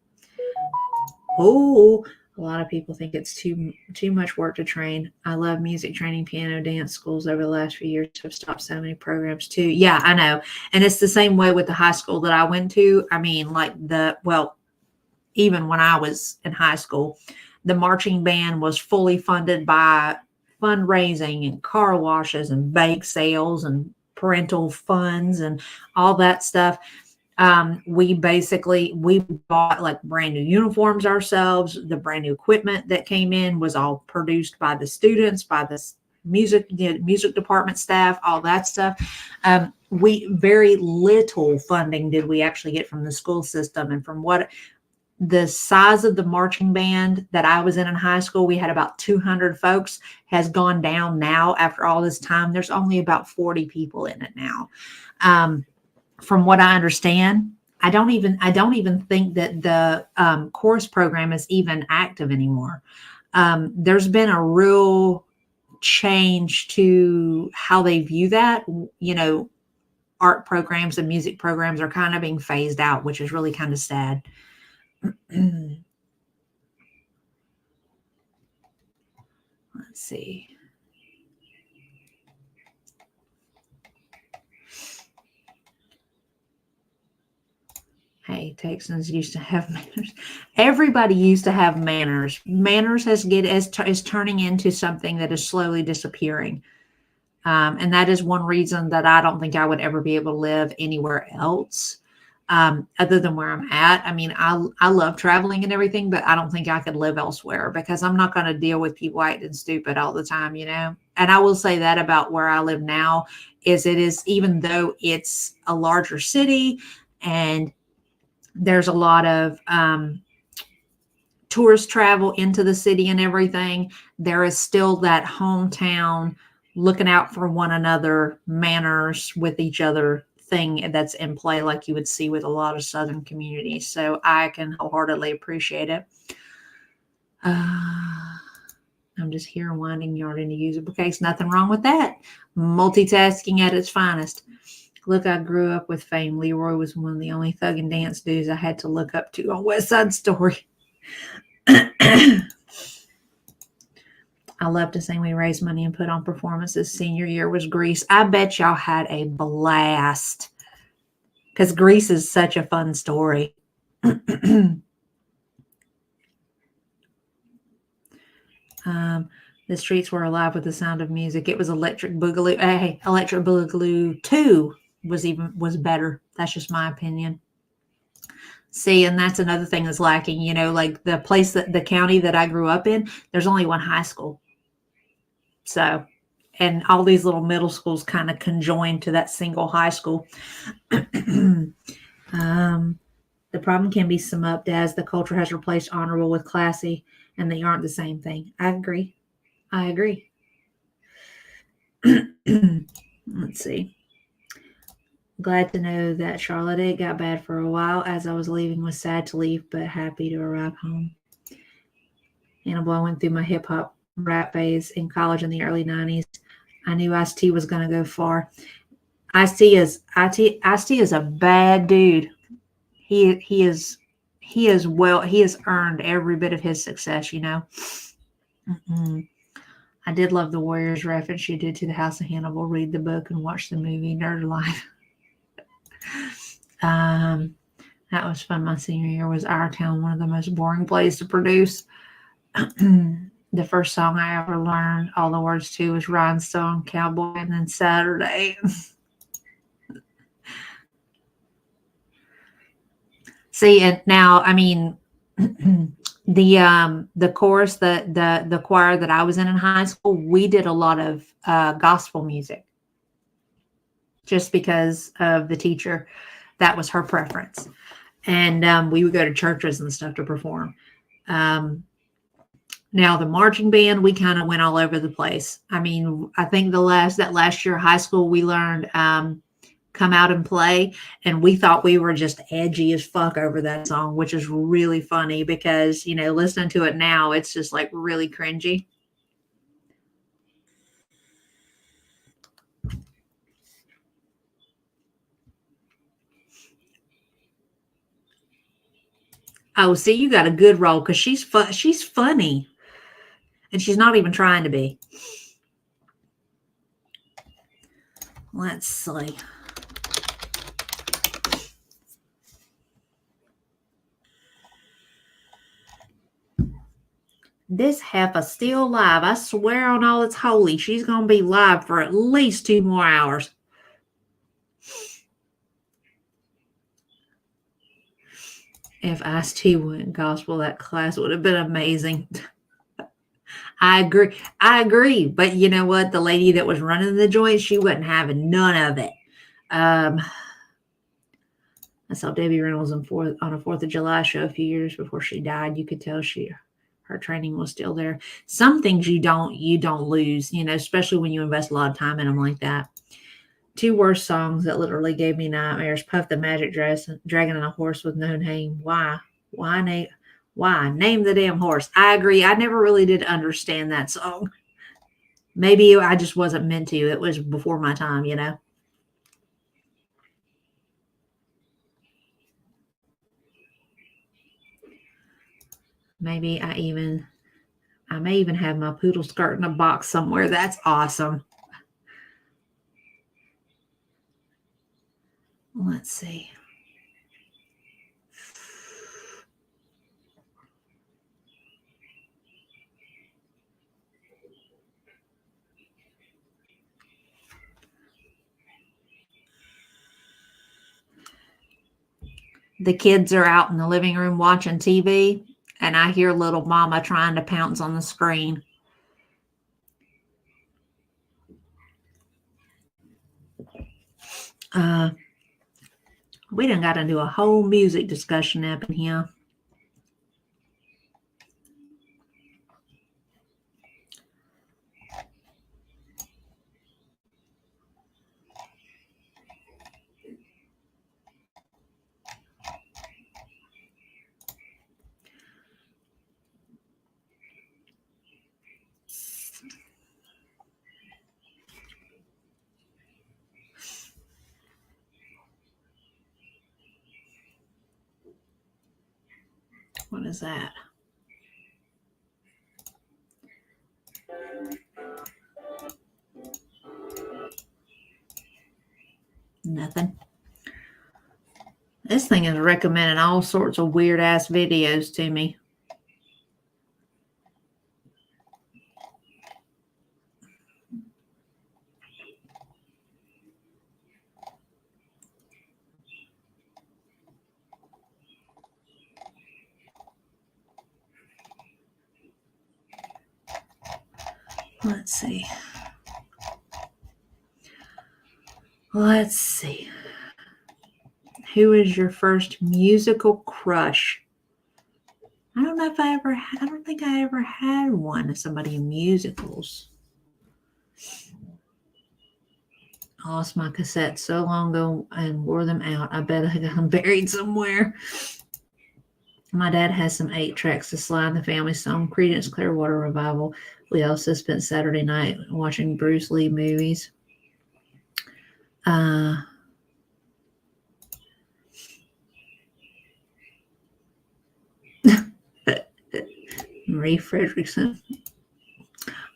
Oh, A lot of people think it's too much work to train. I love music training, piano, dance schools over the last few years have stopped so many programs too. Yeah, I know. And it's the same way with the high school that I went to. I mean, like even when I was in high school, the marching band was fully funded by fundraising and car washes and bake sales and parental funds and all that stuff. We bought like brand new uniforms ourselves. The brand new equipment that came in was all produced by the students, by the music department staff, all that stuff. We very little funding did we actually get from the school system. And from what the size of the marching band that I was in high school, we had about 200 folks, has gone down now after all this time. There's only about 40 people in it now. From what I understand, I don't even think that the chorus program is even active anymore. There's been a real change to how they view that. Art programs and music programs are kind of being phased out, which is really kind of sad. Let's see. Hey, Texans used to have manners. Everybody used to have manners. Manners is turning into something that is slowly disappearing. And that is one reason that I don't think I would ever be able to live anywhere else other than where I'm at. I mean, I love traveling and everything, but I don't think I could live elsewhere because I'm not going to deal with people acting stupid all the time, And I will say that about where I live now is even though it's a larger city and there's a lot of tourist travel into the city and everything, there is still that hometown looking out for one another, manners with each other thing that's in play like you would see with a lot of Southern communities. So I can wholeheartedly appreciate it. I'm just here winding yard in a usable case. Nothing wrong with that. Multitasking at its finest. Look, I grew up with fame. Leroy was one of the only thug and dance dudes I had to look up to on West Side Story. I love to sing. We raised money and put on performances. Senior year was Grease. I bet y'all had a blast because Grease is such a fun story. The streets were alive with the sound of music. It was Electric Boogaloo. Hey, Electric Boogaloo 2 was better. That's just my opinion. See, and that's another thing that's lacking, like the county that I grew up in, there's only one high school. So, and all these little middle schools kind of conjoined to that single high school. The problem can be summed up as the culture has replaced honorable with classy, and they aren't the same thing. I agree. Let's see. Glad to know that Charlotte, it got bad for a while. As I was leaving, was sad to leave, but happy to arrive home. Annabelle, I went through my hip hop rap phase in college in the early 90s. I knew Ice-T was going to go far. Ice-T is a bad dude. He has earned every bit of his success, I did love the Warriors reference you did to the House of Hannibal. Read the book and watch the movie Nerd Life. That was fun. My senior year was Our Town, one of the most boring plays to produce. The first song I ever learned all the words to was Rhinestone Cowboy and then Saturday. See, and now, I mean, the chorus, the choir that I was in high school, we did a lot of gospel music just because of the teacher. That was her preference. And we would go to churches and stuff to perform. Now the marching band, we kind of went all over the place. I mean, I think that last year of high school, we learned Come Out and Play, and we thought we were just edgy as fuck over that song, which is really funny because, listening to it now, it's just like really cringy. Oh, see, you got a good role because she's funny, and she's not even trying to be. Let's see. This heifer still live. I swear on all it's holy, she's gonna be live for at least 2 more hours. If ICE-T went gospel, that class would have been amazing. I agree. But you know what? The lady that was running the joint, she wasn't having none of it. I saw Debbie Reynolds on a 4th of July show a few years before she died. You could tell her training was still there. Some things you don't lose, especially when you invest a lot of time in them like that. 2 worst songs that literally gave me nightmares. Puff the Magic Dragon and a Horse with No Name. Why? Name the damn horse. I agree. I never really did understand that song. Maybe I just wasn't meant to. It was before my time, Maybe I may even have my poodle skirt in a box somewhere. That's awesome. Let's see. The kids are out in the living room watching TV, and I hear little mama trying to pounce on the screen. We done got into a whole music discussion up in here. What is that? Nothing. This thing is recommending all sorts of weird ass videos to me. Let's see. Who is your first musical crush? I don't think I ever had one of somebody in musicals. I lost my cassettes so long ago and wore them out. I bet I got them buried somewhere. My dad has some 8 tracks to Sly and the Family Stone, Creedence Clearwater Revival. We also spent Saturday night watching Bruce Lee movies. Marie Fredrickson.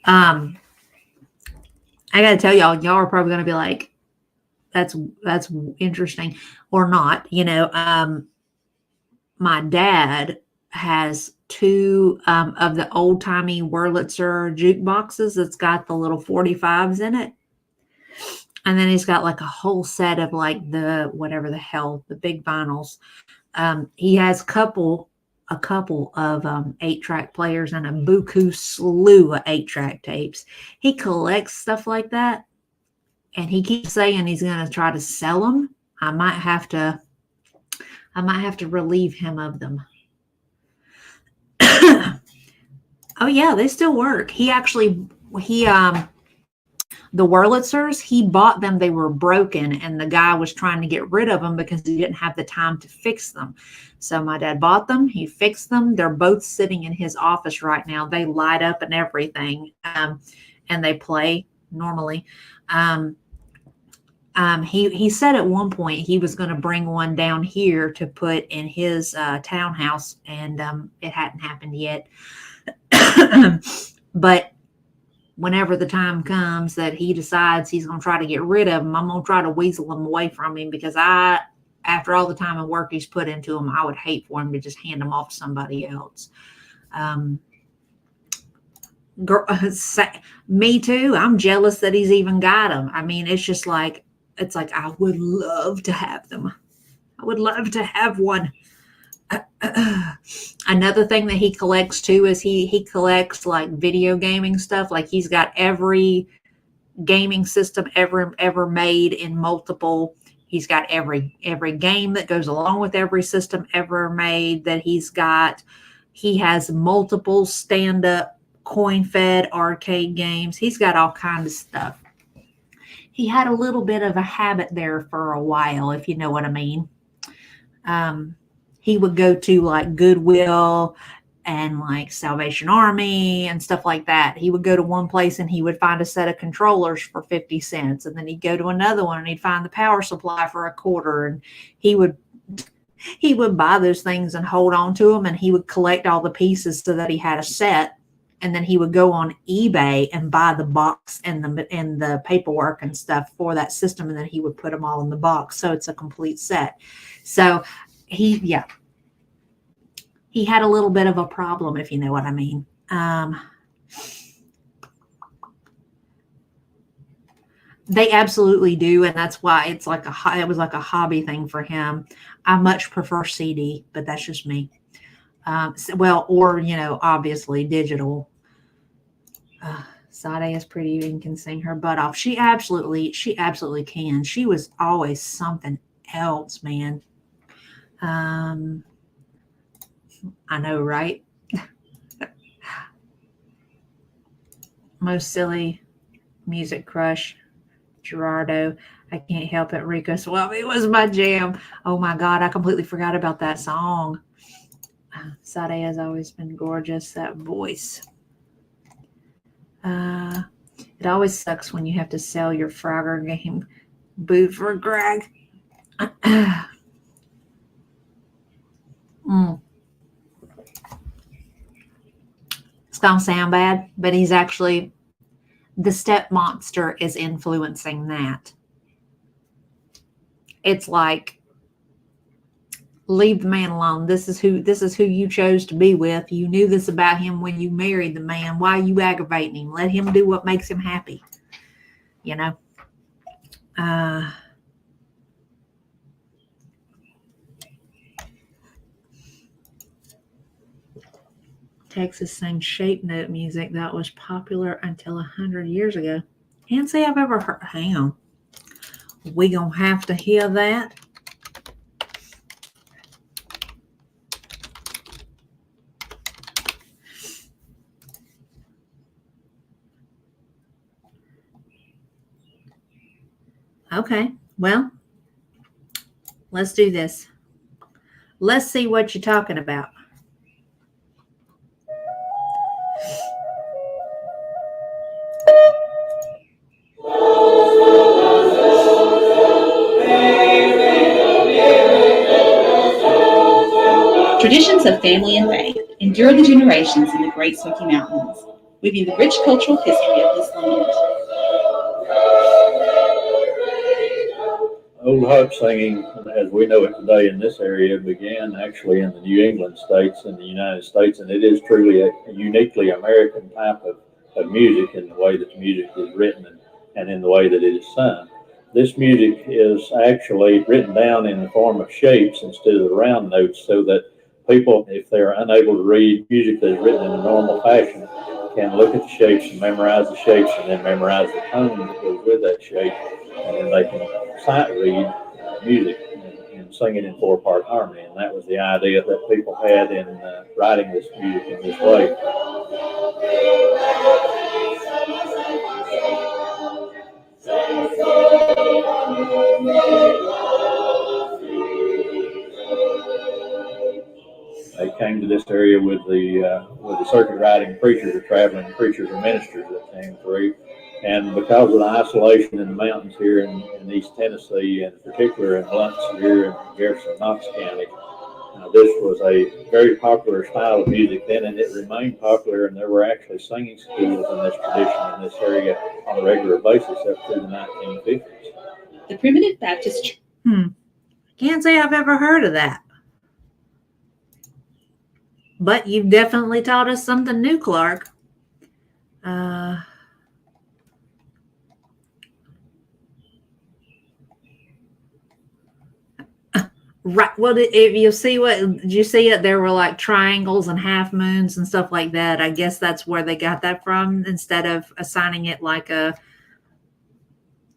I gotta tell y'all are probably gonna be like, that's interesting or not. My dad has 2 of the old timey Wurlitzer jukeboxes that's got the little 45s in it. And then he's got like a whole set of like the whatever the hell, the big vinyls. He has a couple of 8-track players and a buku slew of 8-track tapes. He collects stuff like that, and he keeps saying he's going to try to sell them. I might have to relieve him of them. Oh yeah, they still work. The Wurlitzers, he bought them. They were broken, and the guy was trying to get rid of them because he didn't have the time to fix them. So my dad bought them. He fixed them. They're both sitting in his office right now. They light up and everything, and they play normally. He said at one point he was going to bring one down here to put in his townhouse, and it hadn't happened yet. But whenever the time comes that he decides he's going to try to get rid of them, I'm going to try to weasel them away from him, because after all the time and work he's put into them, I would hate for him to just hand them off to somebody else. Me too. I'm jealous that he's even got them. I mean, it's like I would love to have them. I would love to have one. Another thing that he collects too is he collects like video gaming stuff. Like he's got every gaming system ever made in multiple. He's got every game that goes along with every system ever made that he's got. He has multiple stand-up coin-fed arcade games. He's got all kinds of stuff. He had a little bit of a habit there for a while, if you know what I mean. He would go to like Goodwill and like Salvation Army and stuff like that. He would go to one place and he would find a set of controllers for 50 cents. And then he'd go to another one and he'd find the power supply for $0.25. And he would buy those things and hold on to them, and he would collect all the pieces so that he had a set. And then he would go on eBay and buy the box and the paperwork and stuff for that system, and then he would put them all in the box, so it's a complete set. So he had a little bit of a problem, if you know what I mean. They absolutely do, and that's why it was like a hobby thing for him. I much prefer CD, but that's just me. Or obviously digital. Sade is pretty and can sing her butt off. She absolutely can. She was always something else, man. I know, right? Most silly music crush, Gerardo. I can't help it, Rico Suave. It was my jam. Oh my God, I completely forgot about that song. Sade has always been gorgeous. That voice. It always sucks when you have to sell your Frogger game. Boo for Greg. It's gonna sound bad, but he's actually, the step monster is influencing that. It's like, leave the man alone. This is who you chose to be with. You knew this about him when you married the man. Why are you aggravating him? Let him do what makes him happy. Texas sings shape note music that was popular until 100 years ago. Can't say I've ever heard. Hang on. We gonna have to hear that. Okay, well, let's do this. Let's see what you're talking about. Traditions of family and faith endure the generations in the Great Smoky Mountains, weaving the rich cultural history of this land. Old harp singing, as we know it today in this area, began actually in the New England states in the United States, and it is truly a uniquely American type of music in the way that the music is written and in the way that it is sung. This music is actually written down in the form of shapes instead of the round notes, so that people, if they're unable to read music that is written in a normal fashion, can look at the shapes and memorize the shapes, and then memorize the tone that goes with that shape, and then they can sight read music and sing it in four-part harmony. And that was the idea that people had in writing this music in this way. They came to this area with the circuit riding preachers, or traveling preachers or ministers that came through, And because of the isolation in the mountains here in East Tennessee, and in particular in Blunt here in Jefferson Knox County, this was a very popular style of music then, and it remained popular. And there were actually singing schools in this tradition in this area on a regular basis up through the 1950s. The Primitive Baptist. Can't say I've ever heard of that. But you've definitely taught us something new, Clark. Right. Well, if you see did you see it? There were like triangles and half moons and stuff like that. I guess that's where they got that from instead of assigning it like a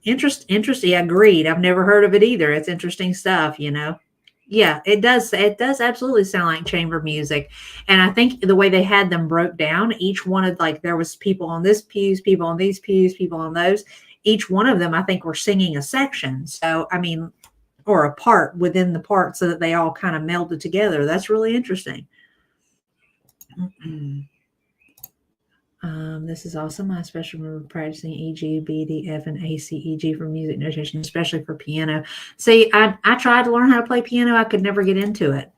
interesting. Agreed. I've never heard of it either. It's interesting stuff, you know. Yeah, it does. It does absolutely sound like chamber music. And I think the way they had them broke down, each one of like there was people on this pews, people on these pews, people on those. Each one of them, I think, were singing a section. So, I mean, or a part within the part so that they all kind of melded together. That's really interesting. This is awesome. I especially remember practicing E, G, B, D, F, and A, C, E, G for music notation, especially for piano. See, I tried to learn how to play piano. I could never get into it.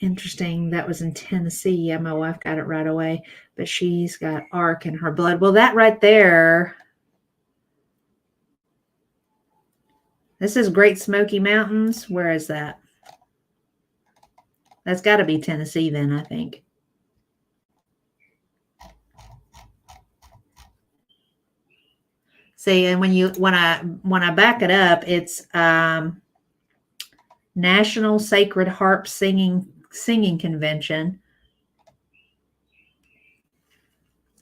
Interesting. That was in Tennessee. Yeah, my wife got it right away, but she's got arc in her blood. Well, that right there. This is Great Smoky Mountains. Where is that? That's got to be Tennessee then, I think. See, and when I back it up, it's National Sacred Harp Singing Convention.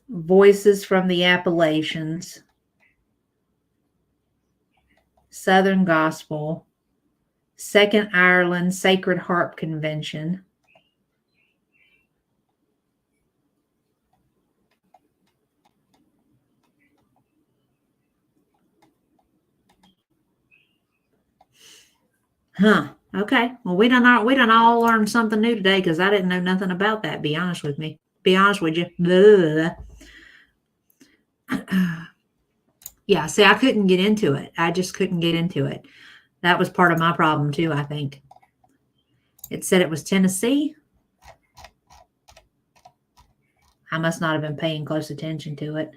Voices from the Appalachians. Southern Gospel, Second Ireland Sacred Harp Convention, Okay. Well, we done all learned something new today because I didn't know nothing about that. Be honest with you. Blah. Yeah, see, I couldn't get into it. I just couldn't get into it. That was part of my problem too, I think. It said it was Tennessee. I must not have been paying close attention to it.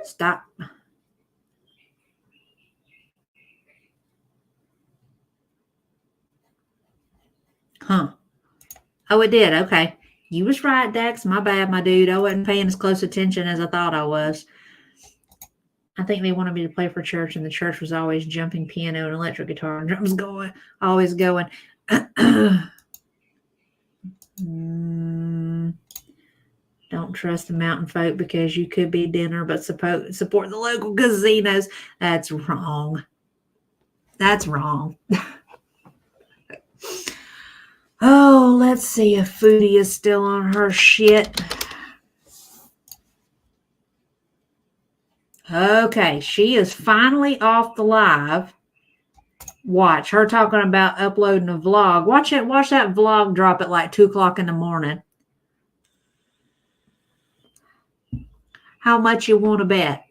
Stop. Oh, it did. Okay. You was right, Dax. My bad, my dude. I wasn't paying as close attention as I thought I was. I think they wanted me to play for church, and the church was always jumping piano and electric guitar and drums always going. Don't trust the mountain folk because you could be dinner, but support the local casinos. That's wrong. That's wrong. Oh, let's see if Foodie is still on her shit. Okay, she is finally off the live. Watch her talking about uploading a vlog. Watch that vlog drop at like 2 o'clock in the morning. How much you want to bet?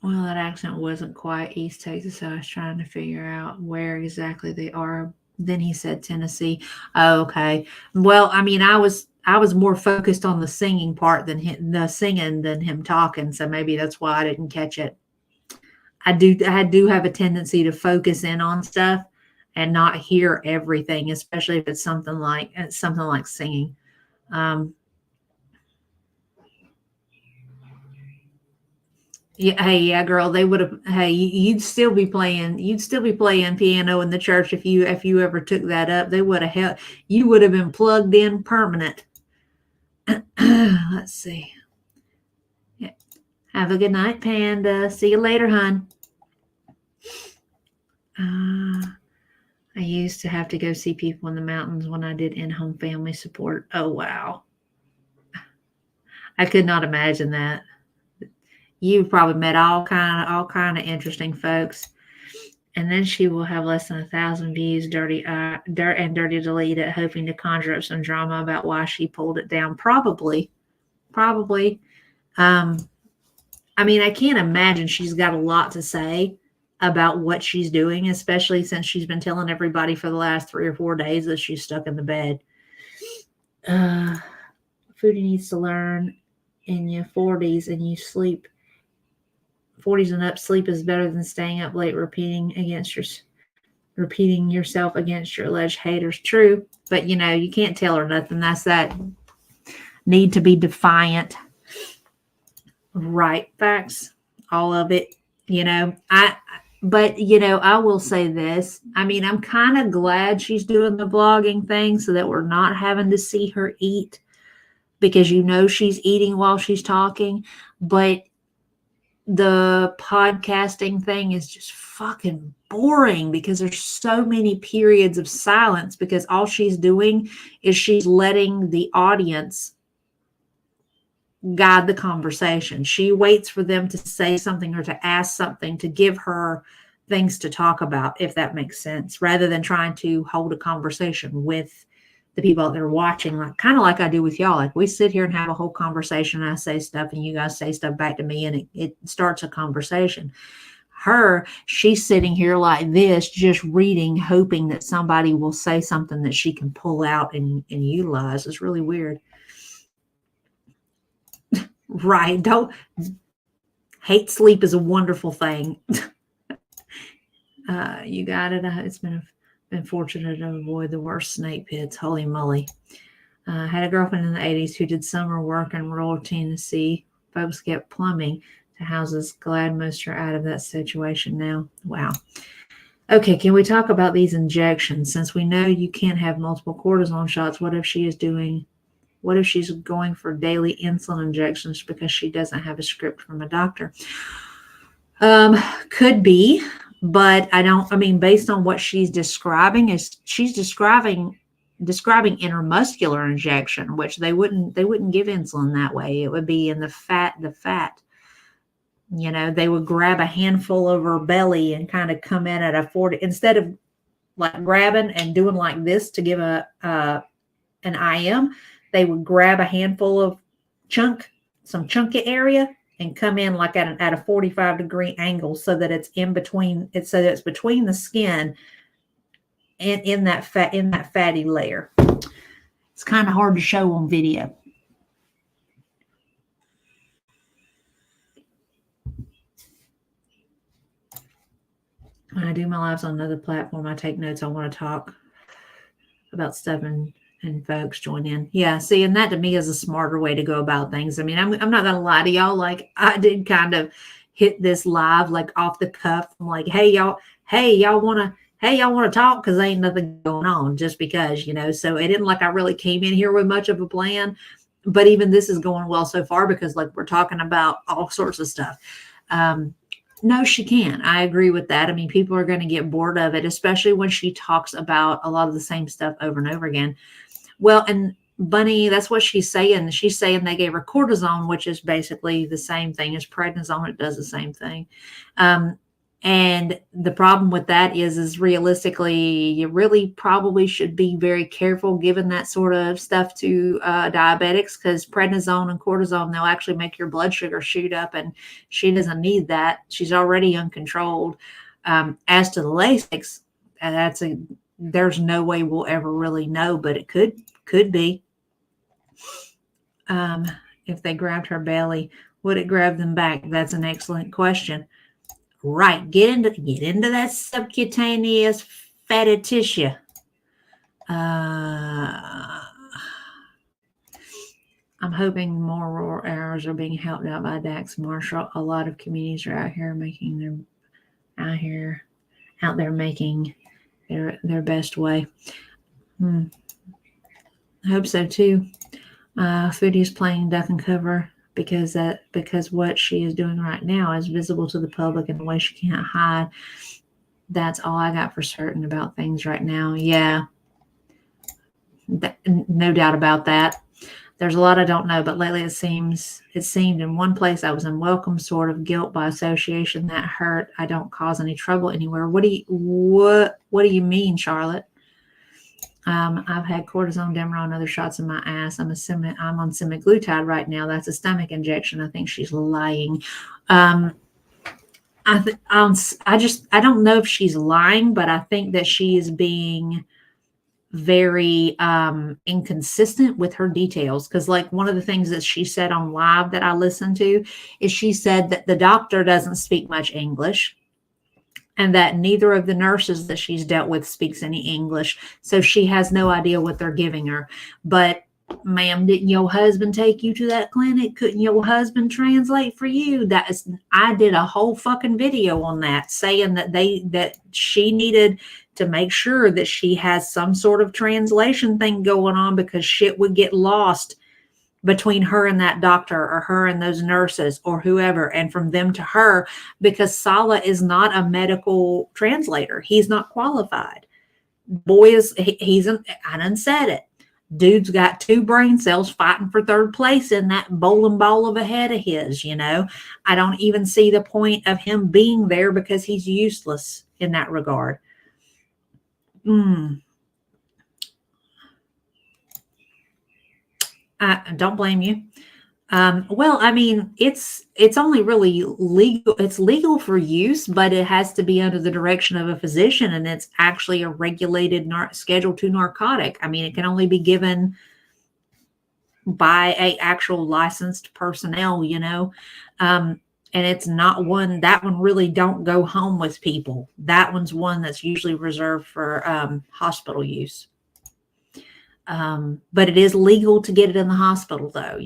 Well, that accent wasn't quite East Texas, so I was trying to figure out where exactly they are. Then he said Tennessee. Oh, okay. Well, I mean, I was more focused on the singing part than him talking, so maybe that's why I didn't catch it. I do have a tendency to focus in on stuff and not hear everything, especially if it's something like singing. Yeah, girl, they would have. Hey, you'd still be playing piano in the church if you ever took that up. They would have helped. You would have been plugged in permanent. Let's see. Yeah. Have a good night, Panda. See you later, hon. I used to have to go see people in the mountains when I did in-home family support. Oh, wow. I could not imagine that. You've probably met all kind of interesting folks. And then she will have less than 1,000 views, dirty delete it, hoping to conjure up some drama about why she pulled it down. Probably. I mean, I can't imagine she's got a lot to say about what she's doing, especially since she's been telling everybody for the last 3 or 4 days that she's stuck in the bed. Foodie needs to learn in your 40s and you sleep. 40s and up, sleep is better than staying up late repeating yourself against your alleged haters. True, but you can't tell her nothing. That's that need to be defiant. Right, facts, all of it. But I will say this. I mean, I'm kind of glad she's doing the vlogging thing so that we're not having to see her eat, because she's eating while she's talking. But the podcasting thing is just fucking boring because there's so many periods of silence, because all she's doing is she's letting the audience guide the conversation. She waits for them to say something or to ask something to give her things to talk about, if that makes sense, rather than trying to hold a conversation with the people that are watching, kind of like I do with y'all. Like, we sit here and have a whole conversation, and I say stuff and you guys say stuff back to me, and it starts a conversation. She's sitting here like this, just reading, hoping that somebody will say something that she can pull out and utilize. It's really weird. Right. Don't hate sleep is a wonderful thing. You got it. It's been fortunate to avoid the worst snake pits. Holy moly. Had a girlfriend in the 80s who did summer work in rural Tennessee. Folks get plumbing to houses. Glad most are out of that situation now. Wow. Okay, can we talk about these injections? Since we know you can't have multiple cortisone shots, what if she's going for daily insulin injections because she doesn't have a script from a doctor? Could be, but based on what she's describing, she's describing intramuscular injection, which they wouldn't give insulin that way. It would be in the fat. They would grab a handful of her belly and kind of come in at a 40, instead of like grabbing and doing like this to give an IM. They would grab a handful of some chunky area, and come in like at a 45-degree angle, so that it's in between. So that it's between the skin and in that fatty layer. It's kind of hard to show on video. When I do my lives on another platform, I take notes. I want to talk about stuff and folks join in. Yeah, see, and that to me is a smarter way to go about things. I mean, I'm not gonna lie to y'all. Like, I did kind of hit this live like off the cuff. I'm like, hey y'all wanna talk, because ain't nothing going on, just because, so it didn't like I really came in here with much of a plan. But even this is going well so far, because like we're talking about all sorts of stuff. No, she can. I agree with that. I mean, people are going to get bored of it, especially when she talks about a lot of the same stuff over and over again. Well, and Bunny, that's what she's saying. She's saying they gave her cortisone, which is basically the same thing as prednisone. It does the same thing. And the problem with that is realistically, you really probably should be very careful giving that sort of stuff to diabetics, because prednisone and cortisone, they'll actually make your blood sugar shoot up, and she doesn't need that. She's already uncontrolled. As to the Lasix, there's no way we'll ever really know, but it could be. If they grabbed her belly, would it grab them back? That's an excellent question. Right, get into that subcutaneous fatty tissue. I'm hoping more rural areas are being helped out by Dax Marshall. A lot of communities are out there making their best way. I hope so too. Foodie is playing duck and cover, because what she is doing right now is visible to the public in a way she can't hide. That's all I got for certain about things right now. Yeah, no doubt about that. There's a lot I don't know, but lately it seemed in one place I was in welcome sort of guilt by association. That hurt. I don't cause any trouble anywhere. What do you mean, Charlotte? I've had cortisone, Demerol, and other shots in my ass. I'm on semaglutide right now. That's a stomach injection. I think she's lying. I don't know if she's lying, but I think that she is being very inconsistent with her details. Because like one of the things that she said on live that I listened to is she said that the doctor doesn't speak much English, and that neither of the nurses that she's dealt with speaks any English. So she has no idea what they're giving her. But ma'am, didn't your husband take you to that clinic? Couldn't your husband translate for you? I did a whole fucking video on that, saying that she needed to make sure that she has some sort of translation thing going on, because shit would get lost between her and that doctor, or her and those nurses, or whoever, and from them to her, because Sala is not a medical translator. He's not qualified. Boy, I done said it. Dude's got 2 brain cells fighting for 3rd place in that bowling ball of a head of his, I don't even see the point of him being there, because he's useless in that regard. I don't blame you. Well, I mean, it's only really legal. It's legal for use, but it has to be under the direction of a physician, and it's actually a regulated Schedule II narcotic. I mean, it can only be given by a actual licensed personnel, and it's not one. That one really don't go home with people. That one's one that's usually reserved for hospital use. But it is legal to get it in the hospital, though,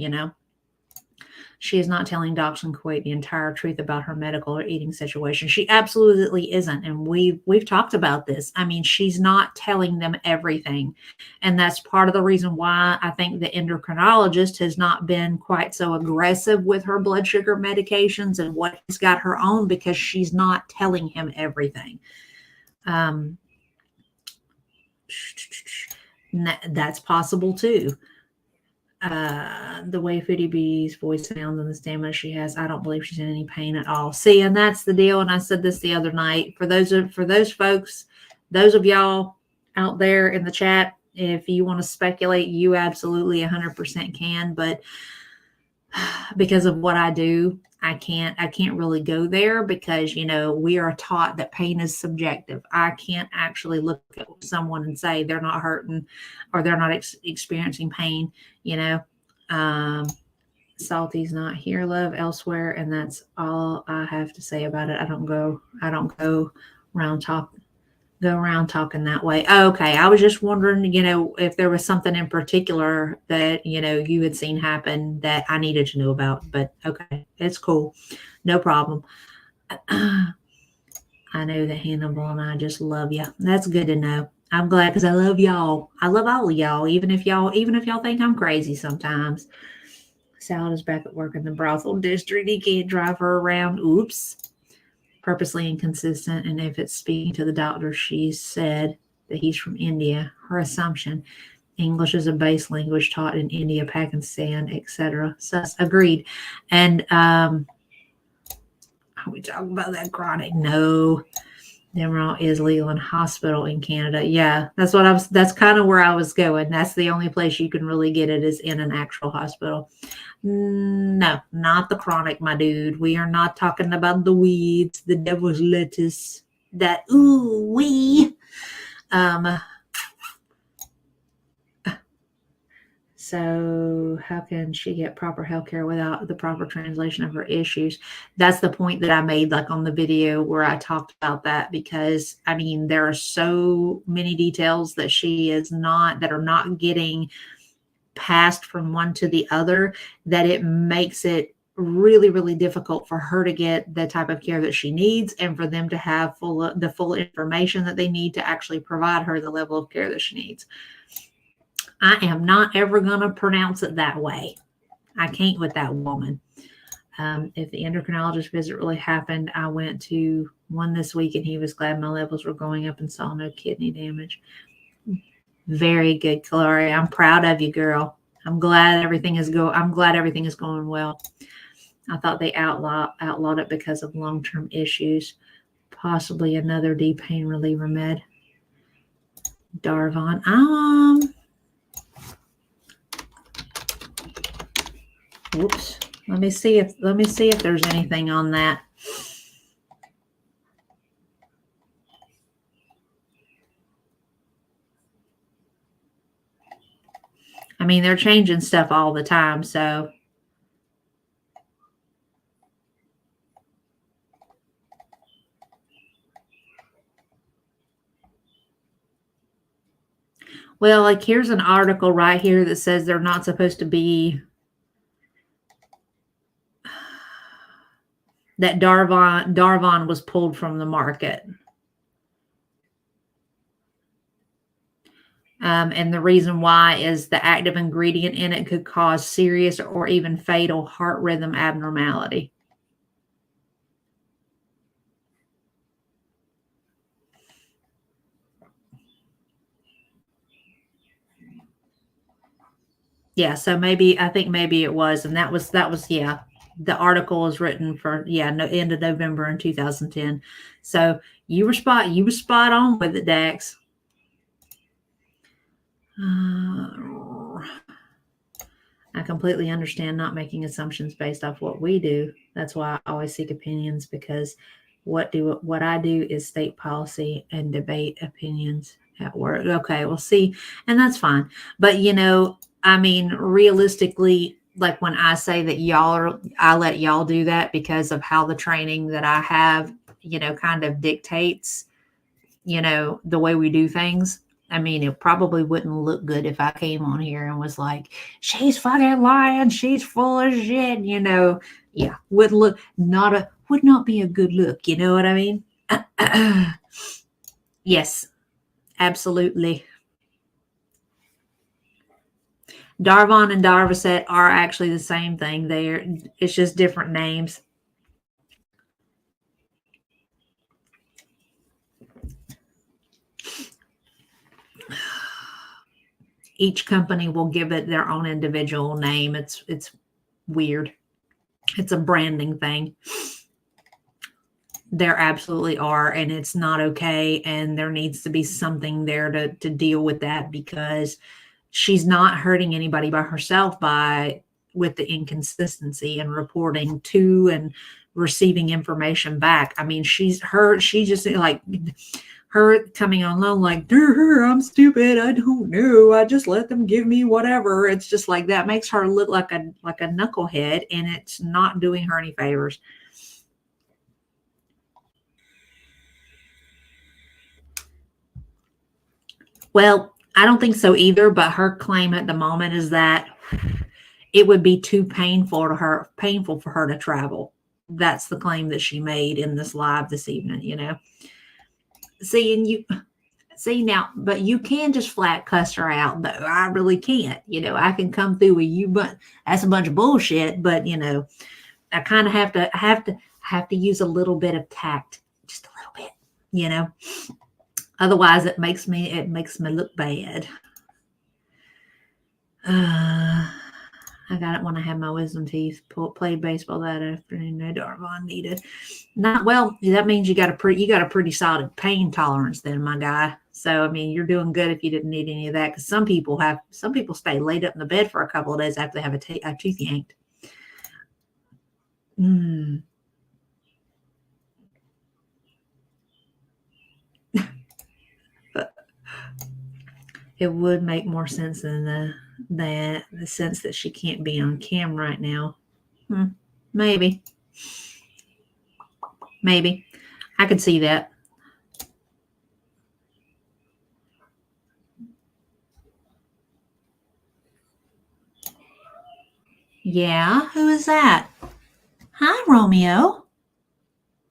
She is not telling docs in Kuwait the entire truth about her medical or eating situation. She absolutely isn't. And we've talked about this. I mean, she's not telling them everything. And that's part of the reason why I think the endocrinologist has not been quite so aggressive with her blood sugar medications and what he's got her on, because she's not telling him everything. That's possible too. The way Foodie B's voice sounds and the stamina she has, I don't believe she's in any pain at all. See, and that's the deal. And I said this the other night, for those folks, those of y'all out there in the chat, if you want to speculate, you absolutely 100% can. But because of what I do, I can't really go there, because, we are taught that pain is subjective. I can't actually look at someone and say they're not hurting or they're not experiencing pain, Salty's not here, love, elsewhere. And that's all I have to say about it. I don't go around talking that way. Okay. I was just wondering, if there was something in particular that, you had seen happen that I needed to know about, but okay, it's cool. No problem. I know that Hannibal and I just love you. That's good to know. I'm glad, because I love y'all. I love all of y'all, even if y'all think I'm crazy sometimes. Salad is back at work in the brothel district. He can't drive her around. Oops. Purposely inconsistent. And if it's speaking to the doctor, she said that he's from India. Her assumption, English is a base language taught in India, Pakistan, etc. Sus, agreed. And are we talking about that chronic? No. Demerol is legal in hospital in Canada. Yeah, that's kind of where I was going. That's the only place you can really get it, is in an actual hospital. No, not the chronic, my dude. We are not talking about the weeds, the devil's lettuce, that ooh-wee. So how can she get proper health care without the proper translation of her issues? That's the point that I made, like on the video where I talked about that, because I mean, there are so many details that that are not getting passed from one to the other, that it makes it really, really difficult for her to get the type of care that she needs, and for them to have the full information that they need to actually provide her the level of care that she needs. I am not ever going to pronounce it that way. I can't with that woman. If the endocrinologist visit really happened, I went to one this week and he was glad my levels were going up and saw no kidney damage. Very good, Gloria. I'm proud of you, girl. I'm glad everything is going well. I thought they outlawed it because of long-term issues. Possibly another D pain reliever med. Darvon. Whoops. Let me see if there's anything on that. I mean, they're changing stuff all the time, so well, like here's an article right here that says they're not supposed to be that Darvon was pulled from the market. And the reason why is the active ingredient in it could cause serious or even fatal heart rhythm abnormality. Yeah, so I think maybe it was, and that was yeah. The article was written for end of November in 2010. So you were spot on with it, Dax. I completely understand not making assumptions based off what we do. That's why I always seek opinions, because what I do is state policy and debate opinions at work. Okay, we'll see. And that's fine. But, I mean, realistically, like when I say that I let y'all do that because of how the training that I have, kind of dictates, the way we do things. I mean, it probably wouldn't look good if I came on here and was like, she's fucking lying, she's full of shit, Yeah, would not be a good look, you know what I mean? Yes, absolutely. Darvon and Darvocet are actually the same thing. It's just different names. Each company will give it their own individual name. It's weird. It's a branding thing. There absolutely are, and it's not okay. And there needs to be something there to deal with that, because she's not hurting anybody by herself with the inconsistency and reporting to and receiving information back. I mean, she just like her coming on loan like, I'm stupid, I don't know, I just let them give me whatever. It's just like that makes her look like a knucklehead, and it's not doing her any favors. Well, I don't think so either, but her claim at the moment is that it would be too painful for her to travel. That's the claim that she made in this live this evening, See now, but you can just flat cuss her out, though. I really can't. I can come through with you, but that's a bunch of bullshit. But I kind of have to use a little bit of tact, just a little bit, Otherwise, it makes me look bad. I got it when I had my wisdom teeth. Played baseball that afternoon. No Darvon needed. Not well. That means you got a pretty solid pain tolerance, then, my guy. So I mean, you're doing good if you didn't need any of that. Because some people stay laid up in the bed for a couple of days after they have a tooth yanked. It would make more sense than the sense that she can't be on cam right now. Maybe. I could see that. Yeah, who is that? Hi, Romeo.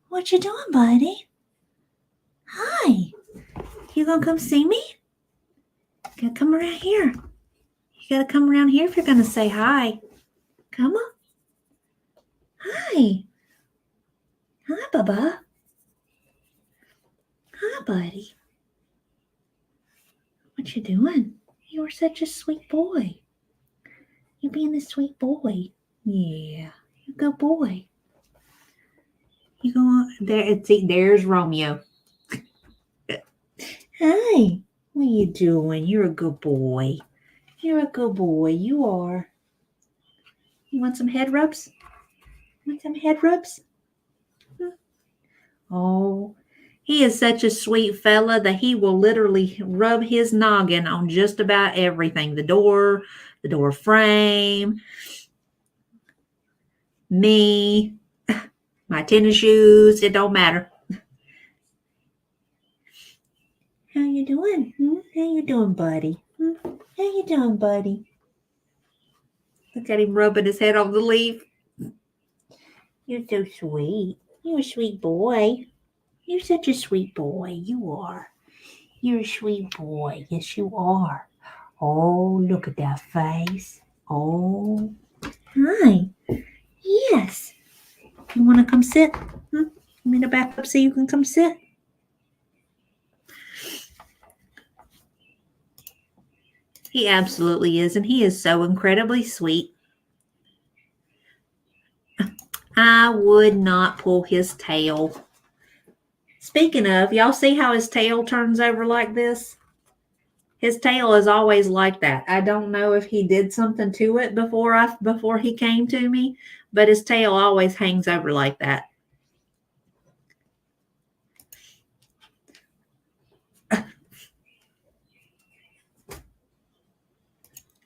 What you doing, buddy? Hi. You gonna come see me? You gotta come around here. You gotta come around here if you're gonna say hi. Come on. Hi. Hi, Bubba. Hi, buddy. What you doing? You were such a sweet boy. You being a sweet boy. Yeah. You good boy. You go on there. See, there's Romeo. Hi. What are you doing? You're a good boy. You're a good boy. You are. You want some head rubs? Want some head rubs? Oh, he is such a sweet fella that he will literally rub his noggin on just about everything. The door frame, me, my tennis shoes. It don't matter. How you doing? How you doing, buddy? How you doing, buddy? Look at him rubbing his head on the leaf. You're so sweet. You're a sweet boy. You're such a sweet boy. You are. You're a sweet boy. Yes, you are. Oh, look at that face. Oh, hi. Yes. You want to come sit? You want to back up so you can come sit? He absolutely is, and he is so incredibly sweet. I would not pull his tail. Speaking of, y'all see how his tail turns over like this? His tail is always like that. I don't know if he did something to it before he came to me, but his tail always hangs over like that.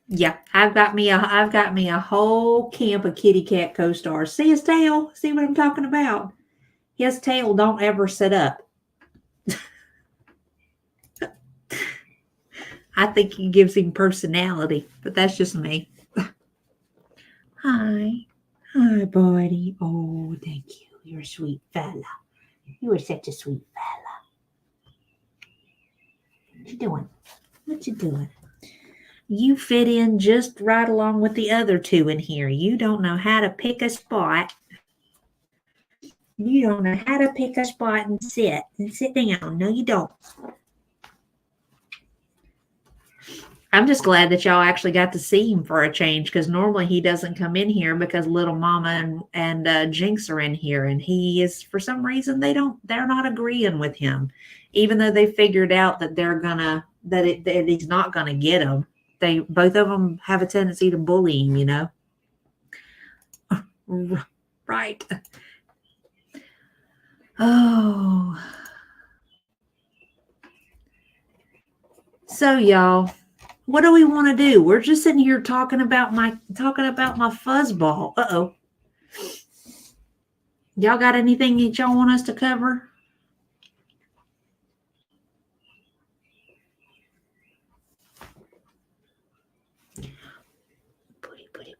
Yeah, I've got me a whole camp of kitty cat co-stars. See his tail? See what I'm talking about? His tail don't ever sit up. I think he gives him personality, but that's just me. Hi. Hi, buddy. Oh, thank you. You're a sweet fella. You are such a sweet fella. What you doing? What you doing? You fit in just right along with the other two in here. You don't know how to pick a spot. You don't know how to pick a spot and sit down. No, you don't. I'm just glad that y'all actually got to see him for a change, because normally he doesn't come in here because little mama and Jinx are in here, and he is, for some reason, they're not agreeing with him, even though they figured out that that he's not gonna get them. Both of them have a tendency to bully him, you know. Right. Oh. So y'all, what do we want to do? We're just sitting here talking about my fuzzball. Uh-oh. Y'all got anything that y'all want us to cover?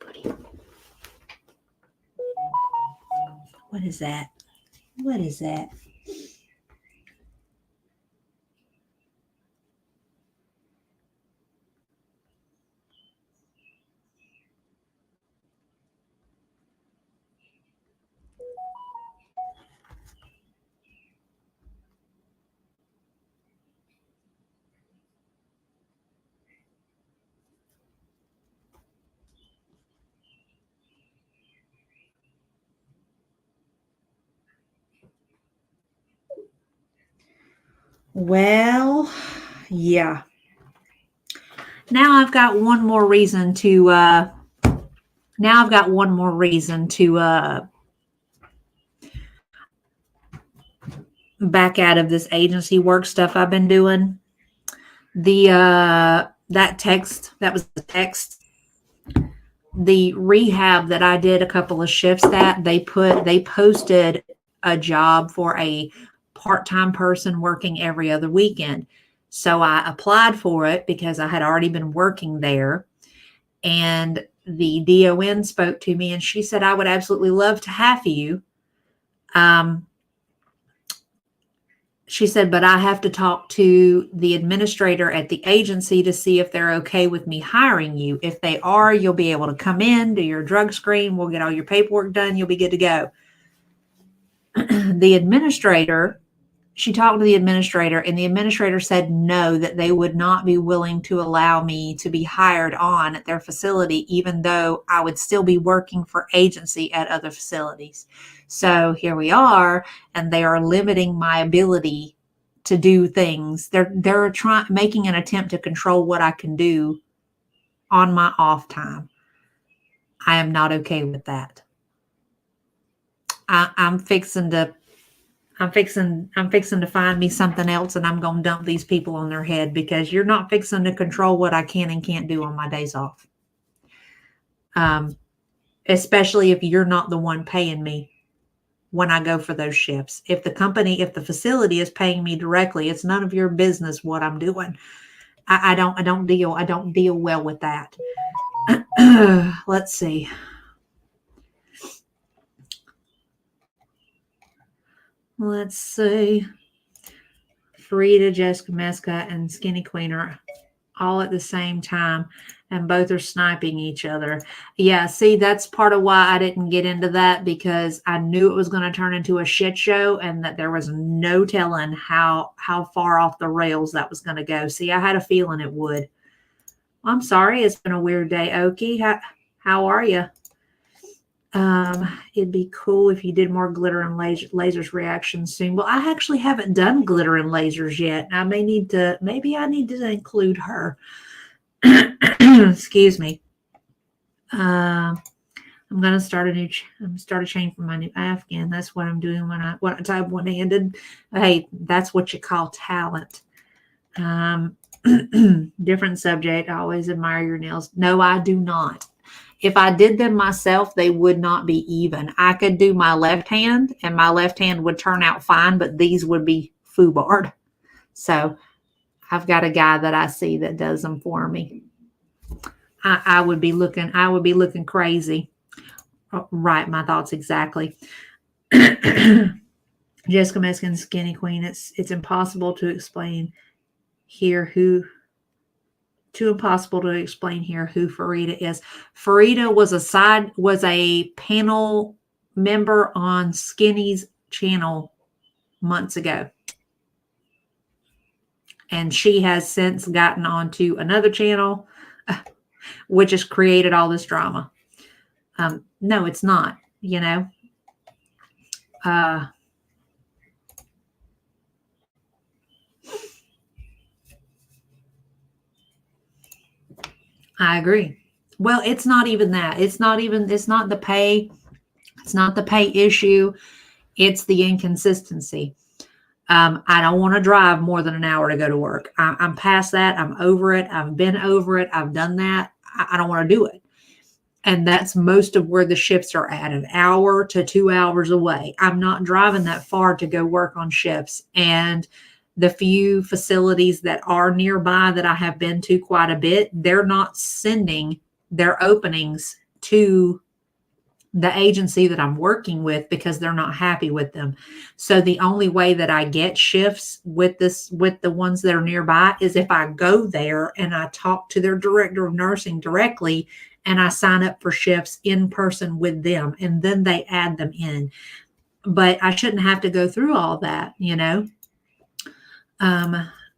Putty. What is that? What is that? Well, yeah. Now I've got one more reason to back out of this agency work stuff I've been doing. That was the text. The rehab that I did a couple of shifts that they posted a job for a part-time person working every other weekend. So I applied for it because I had already been working there, and the DON spoke to me and she said, I would absolutely love to have you. She said, but I have to talk to the administrator at the agency to see if they're okay with me hiring you. If they are, you'll be able to come in, do your drug screen. We'll get all your paperwork done. You'll be good to go. The administrator she talked to the administrator, and the administrator said no, that they would not be willing to allow me to be hired on at their facility, even though I would still be working for agency at other facilities. So here we are, and they are limiting my ability to do things. They're making an attempt to control what I can do on my off time. I am not okay with that. I'm fixing to find me something else, and I'm going to dump these people on their head, because you're not fixing to control what I can and can't do on my days off. Especially if you're not the one paying me when I go for those shifts. If the facility is paying me directly, it's none of your business what I'm doing. I don't deal well with that. Let's see. Let's see. Frida, Jessica Mesca, and Skinny Queen are all at the same time, and both are sniping each other. Yeah, see, that's part of why I didn't get into that, because I knew it was going to turn into a shit show, and that there was no telling how far off the rails that was going to go. See, I had a feeling it would. I'm sorry, it's been a weird day, Oki. How are you? It'd be cool if you did more glitter and lasers reactions soon. Well, I actually haven't done glitter and lasers yet. Maybe I need to include her. Excuse me. I'm going to start a chain for my new Afghan. That's what I'm doing when I type one-handed. Hey, that's what you call talent. Different subject. I always admire your nails. No, I do not. If I did them myself, they would not be even. I could do my left hand, and my left hand would turn out fine, but these would be foobarred. So I've got a guy that I see that does them for me. I would be looking crazy. Right, my thoughts exactly. Jessica Meskin, Skinny Queen. It's impossible to explain here who. Too impossible to explain here who Farida is. Farida was a panel member on Skinny's channel months ago. And she has since gotten onto another channel, which has created all this drama. No, it's not, I agree. Well, it's not even that. It's not the pay. It's not the pay issue. It's the inconsistency. I don't want to drive more than an hour to go to work. I'm past that. I'm over it. I've been over it. I've done that. I don't want to do it. And that's most of where the shifts are at, an hour to 2 hours away. I'm not driving that far to go work on shifts. And the few facilities that are nearby that I have been to quite a bit, they're not sending their openings to the agency that I'm working with because they're not happy with them. So the only way that I get shifts with the ones that are nearby is if I go there and I talk to their director of nursing directly and I sign up for shifts in person with them, and then they add them in. But I shouldn't have to go through all that,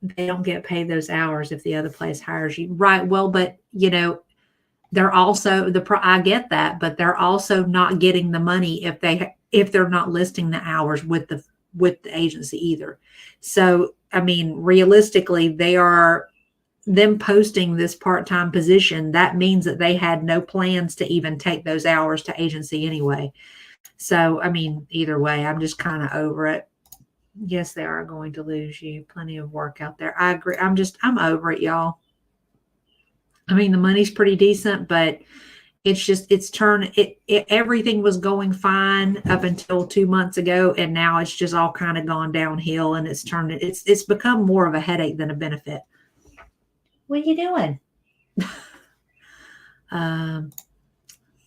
They don't get paid those hours if the other place hires you. Right. Well, but they're also I get that, but they're also not getting the money if they're not listing the hours with the agency either. So, I mean, realistically, them posting this part-time position, that means that they had no plans to even take those hours to agency anyway. So, I mean, either way, I'm just kind of over it. Yes, they are going to lose you. Plenty of work out there. I agree. I'm over it, y'all. I mean, the money's pretty decent, but everything was going fine up until 2 months ago. And now it's just all kind of gone downhill, and it's become more of a headache than a benefit. What are you doing?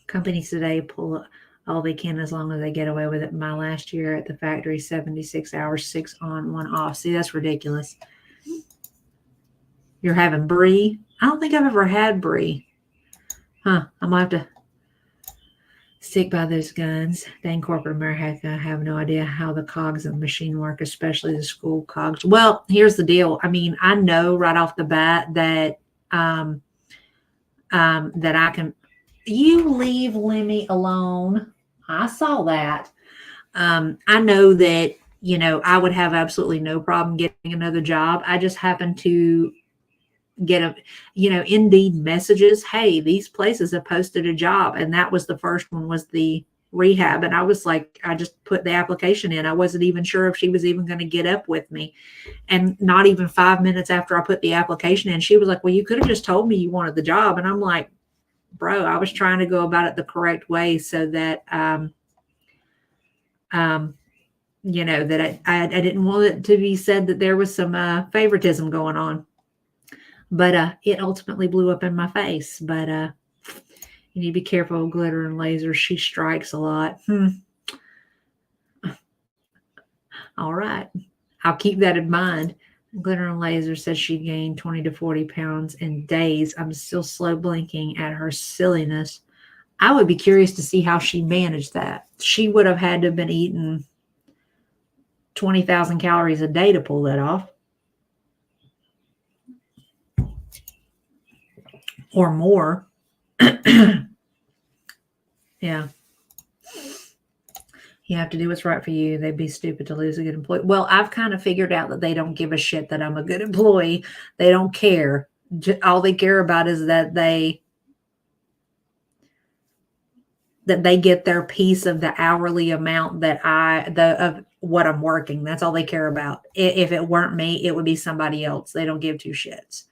Companies today pull all they can as long as they get away with it. My last year at the factory, 76 hours, 6 on, 1 off. See, that's ridiculous. You're having brie? I don't think I've ever had brie. Huh. I might have to. Stick by those guns. Dang corporate America have no idea how the cogs of the machine work, especially the school cogs. Well, here's the deal. I mean, I know right off the bat that that I can. You leave Lemmy alone. I saw that. I know that I would have absolutely no problem getting another job. I just happen to get Indeed messages. Hey, these places have posted a job. And that was the first one, was the rehab. And I was like, I just put the application in. I wasn't even sure if she was even going to get up with me. And not even 5 minutes after I put the application in, she was like, well, you could have just told me you wanted the job. And I'm like, bro, I was trying to go about it the correct way so that, that I didn't want it to be said that there was some favoritism going on. But it ultimately blew up in my face. But you need to be careful with glitter and lasers. She strikes a lot. All right. I'll keep that in mind. Glitter and laser says she gained 20 to 40 pounds in days. I'm still slow blinking at her silliness. I would be curious to see how she managed that. She would have had to have been eating 20,000 calories a day to pull that off. Or more. Yeah. You have to do what's right for you. They'd be stupid to lose a good employee. Well, I've kind of figured out that they don't give a shit that I'm a good employee. They don't care. All they care about is that they get their piece of the hourly amount that of what I'm working. That's all they care about. If it weren't me, it would be somebody else. They don't give two shits.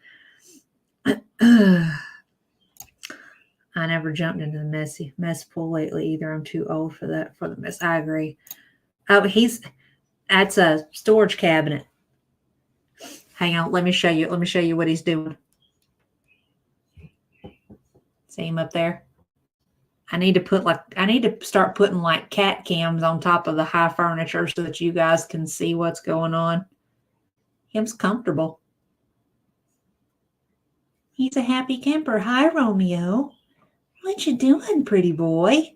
I never jumped into the mess pool lately either. I'm too old for the mess. I agree. Oh, that's a storage cabinet. Hang on, let me show you. Let me show you what he's doing. See him up there? I need to start putting like cat cams on top of the high furniture so that you guys can see what's going on. Him's comfortable. He's a happy camper. Hi, Romeo. What you doing, pretty boy?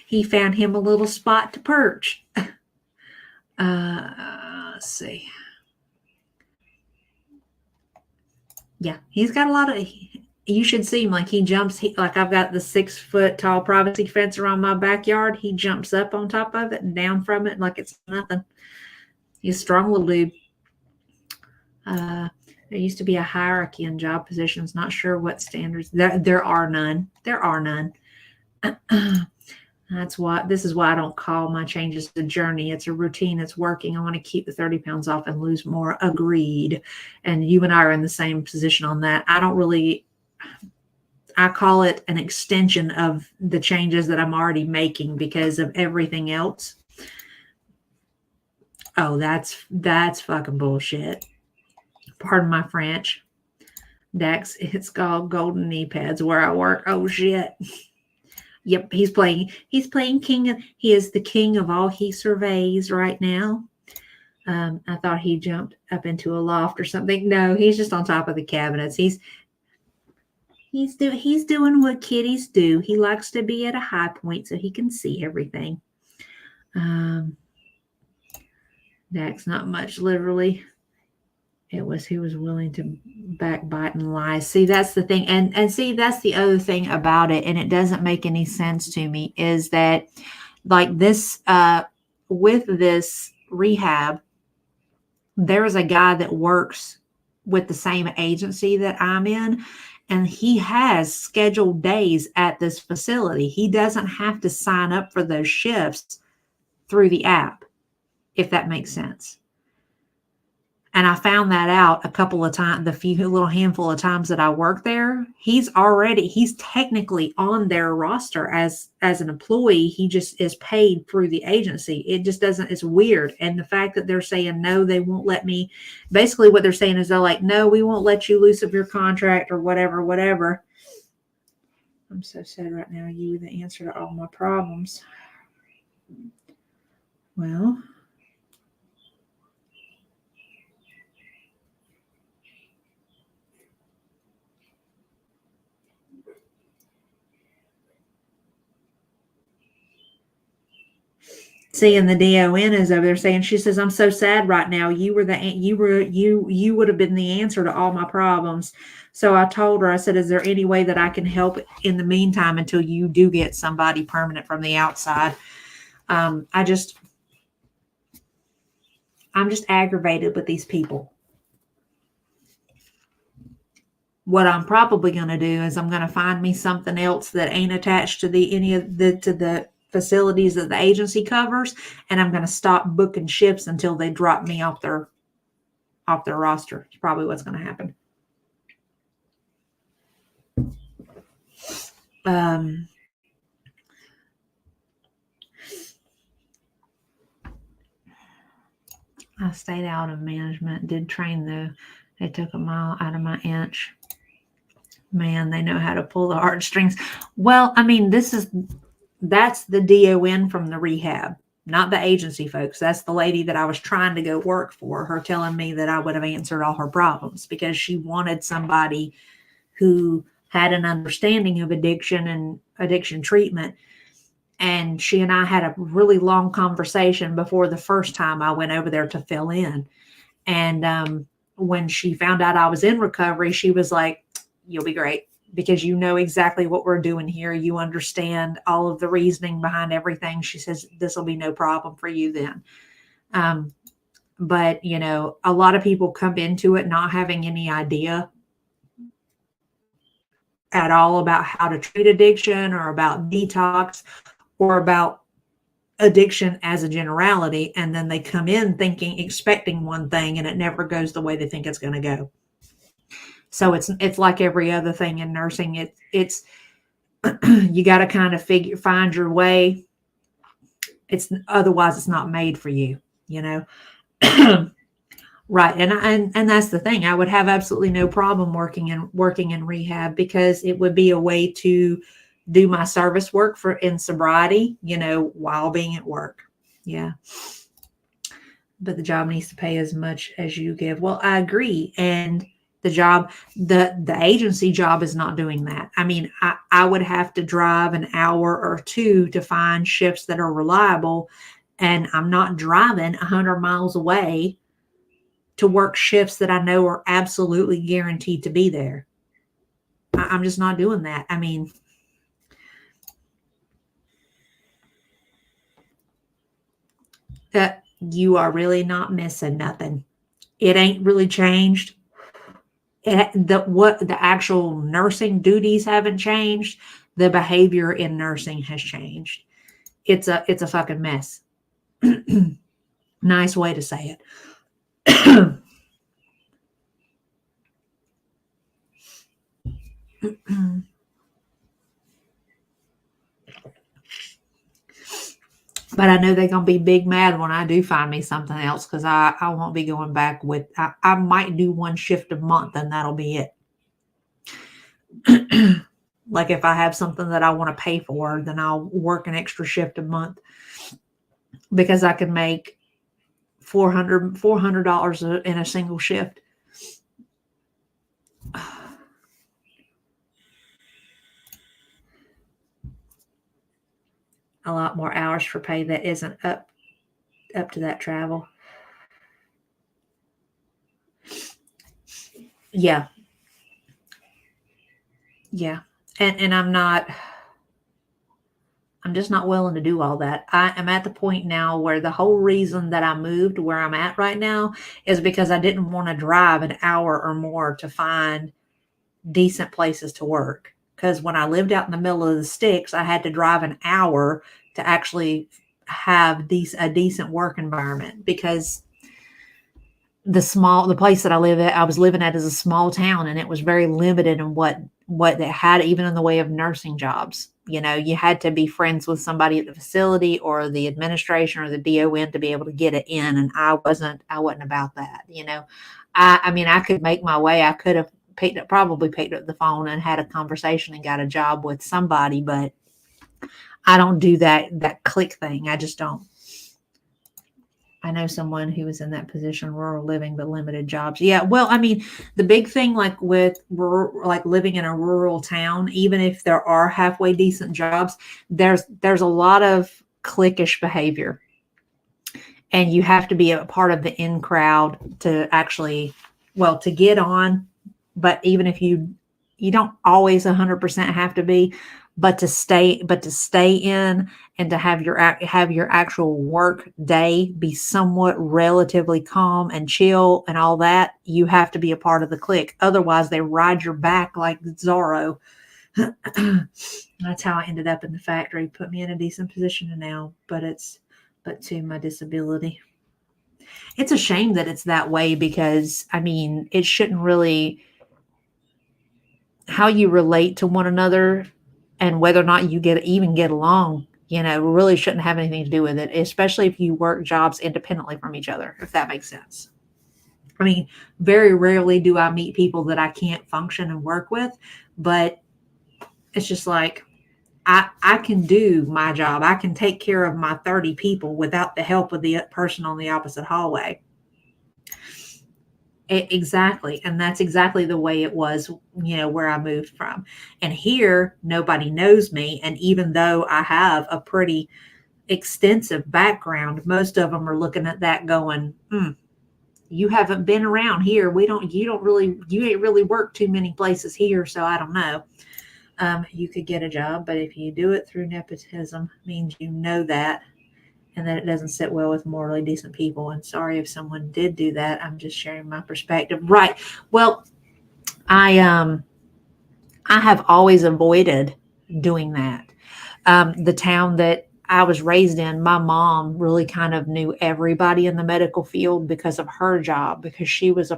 He found him a little spot to perch. Let's see. Yeah, he's got a lot of. You should see him. Like he jumps. Like I've got the 6 foot tall privacy fence around my backyard. He jumps up on top of it and down from it like it's nothing. He's a strong little dude. There used to be a hierarchy in job positions. Not sure what standards. There are none. There are none. This is why I don't call my changes a journey. It's a routine. It's working. I want to keep the 30 pounds off and lose more. Agreed. And you and I are in the same position on that. I call it an extension of the changes that I'm already making because of everything else. Oh, that's fucking bullshit. Pardon my French. Dex, it's called golden knee pads where I work. Oh shit. Yep, he's playing king. He is the king of all he surveys right now. I thought he jumped up into a loft or something. No, he's just on top of the cabinets. He's doing what kitties do. He likes to be at a high point so he can see everything. Dex, not much literally. It was he was willing to backbite and lie. See, that's the thing. And see, that's the other thing about it. And it doesn't make any sense to me is that like this, with this rehab, there is a guy that works with the same agency that I'm in. And he has scheduled days at this facility. He doesn't have to sign up for those shifts through the app, if that makes sense. And I found that out a couple of times, the little handful of times that I worked there. He's technically on their roster as an employee. He just is paid through the agency. It just doesn't, it's weird. And the fact that they're saying, no, they won't let me, basically what they're saying is they're like, no, we won't let you loose of your contract or whatever. I'm so sad right now. You the answer to all my problems. Well, seeing the DON is over there saying, she says, I'm so sad right now. You would have been the answer to all my problems. So I told her, I said, is there any way that I can help in the meantime until you do get somebody permanent from the outside? I'm just aggravated with these people. What I'm probably going to do is I'm going to find me something else that ain't attached to the facilities that the agency covers, and I'm going to stop booking shifts until they drop me off their roster. It's probably what's going to happen. I stayed out of management, did train though. They took a mile out of my inch. Man, they know how to pull the heartstrings. Well, I mean, that's the DON from the rehab, not the agency folks. That's the lady that I was trying to go work for, her telling me that I would have answered all her problems because she wanted somebody who had an understanding of addiction and addiction treatment. And she and I had a really long conversation before the first time I went over there to fill in. And when she found out I was in recovery, she was like, you'll be great because you know exactly what we're doing here. You understand all of the reasoning behind everything. She says, this will be no problem for you then. But, you know, a lot of people come into it not having any idea at all about how to treat addiction or about detox or about addiction as a generality. And then they come in expecting one thing, and it never goes the way they think it's going to go. So it's like every other thing in nursing. It's you got to kind of find your way. Otherwise it's not made for you, you know? Right. And that's the thing. I would have absolutely no problem working in rehab because it would be a way to do my service work in sobriety, you know, while being at work. Yeah. But the job needs to pay as much as you give. Well, I agree. And the agency job is not doing that. I mean, I would have to drive an hour or two to find shifts that are reliable. And I'm not driving 100 miles away to work shifts that I know are absolutely guaranteed to be there. I'm just not doing that. I mean, you are really not missing nothing. It ain't really changed. The actual nursing duties haven't changed. The behavior in nursing has changed. It's a fucking mess. Nice way to say it. But I know they're going to be big mad when I do find me something else because I won't be going back I might do one shift a month and that'll be it. Like if I have something that I want to pay for, then I'll work an extra shift a month because I can make $400 in a single shift. A lot more hours for pay that isn't up to that travel. Yeah. Yeah. And I'm just not willing to do all that. I am at the point now where the whole reason that I moved where I'm at right now is because I didn't want to drive an hour or more to find decent places to work. Because when I lived out in the middle of the sticks, I had to drive an hour to actually have a decent work environment because the place that I was living at is a small town and it was very limited in what they had, even in the way of nursing jobs. You know, you had to be friends with somebody at the facility or the administration or the DON to be able to get it in. And I wasn't about that. You know, I mean, I could make my way. I could have probably picked up the phone and had a conversation and got a job with somebody, but I don't do that click thing. I just don't. I know someone who was in that position, rural living, but limited jobs. Yeah. Well, I mean, the big thing, like with living in a rural town, even if there are halfway decent jobs, there's a lot of cliquish behavior. and you have to be a part of the in crowd to actually, well, to get on. But even if you don't always 100% have to be, but to stay in and to have your actual work day be somewhat relatively calm and chill and all that, you have to be a part of the clique. Otherwise, they ride your back like Zorro. That's how I ended up in the factory. Put me in a decent position now, but to my disability. It's a shame that it's that way, because I mean, it shouldn't really, how you relate to one another and whether or not you even get along, really shouldn't have anything to do with it, especially if you work jobs independently from each other, if that makes sense. I mean, very rarely do I meet people that I can't function and work with, but it's just like, I can do my job. I can take care of my 30 people without the help of the person on the opposite hallway. Exactly. And that's exactly the way it was, where I moved from. And here, nobody knows me. And even though I have a pretty extensive background, most of them are looking at that going, you haven't been around here. You ain't really worked too many places here. So I don't know. You could get a job, but if you do it through nepotism, means that, and that it doesn't sit well with morally decent people. And sorry if someone did do that. I'm just sharing my perspective. Right. Well, I have always avoided doing that. The town that I was raised in, my mom really kind of knew everybody in the medical field because of her job, because she was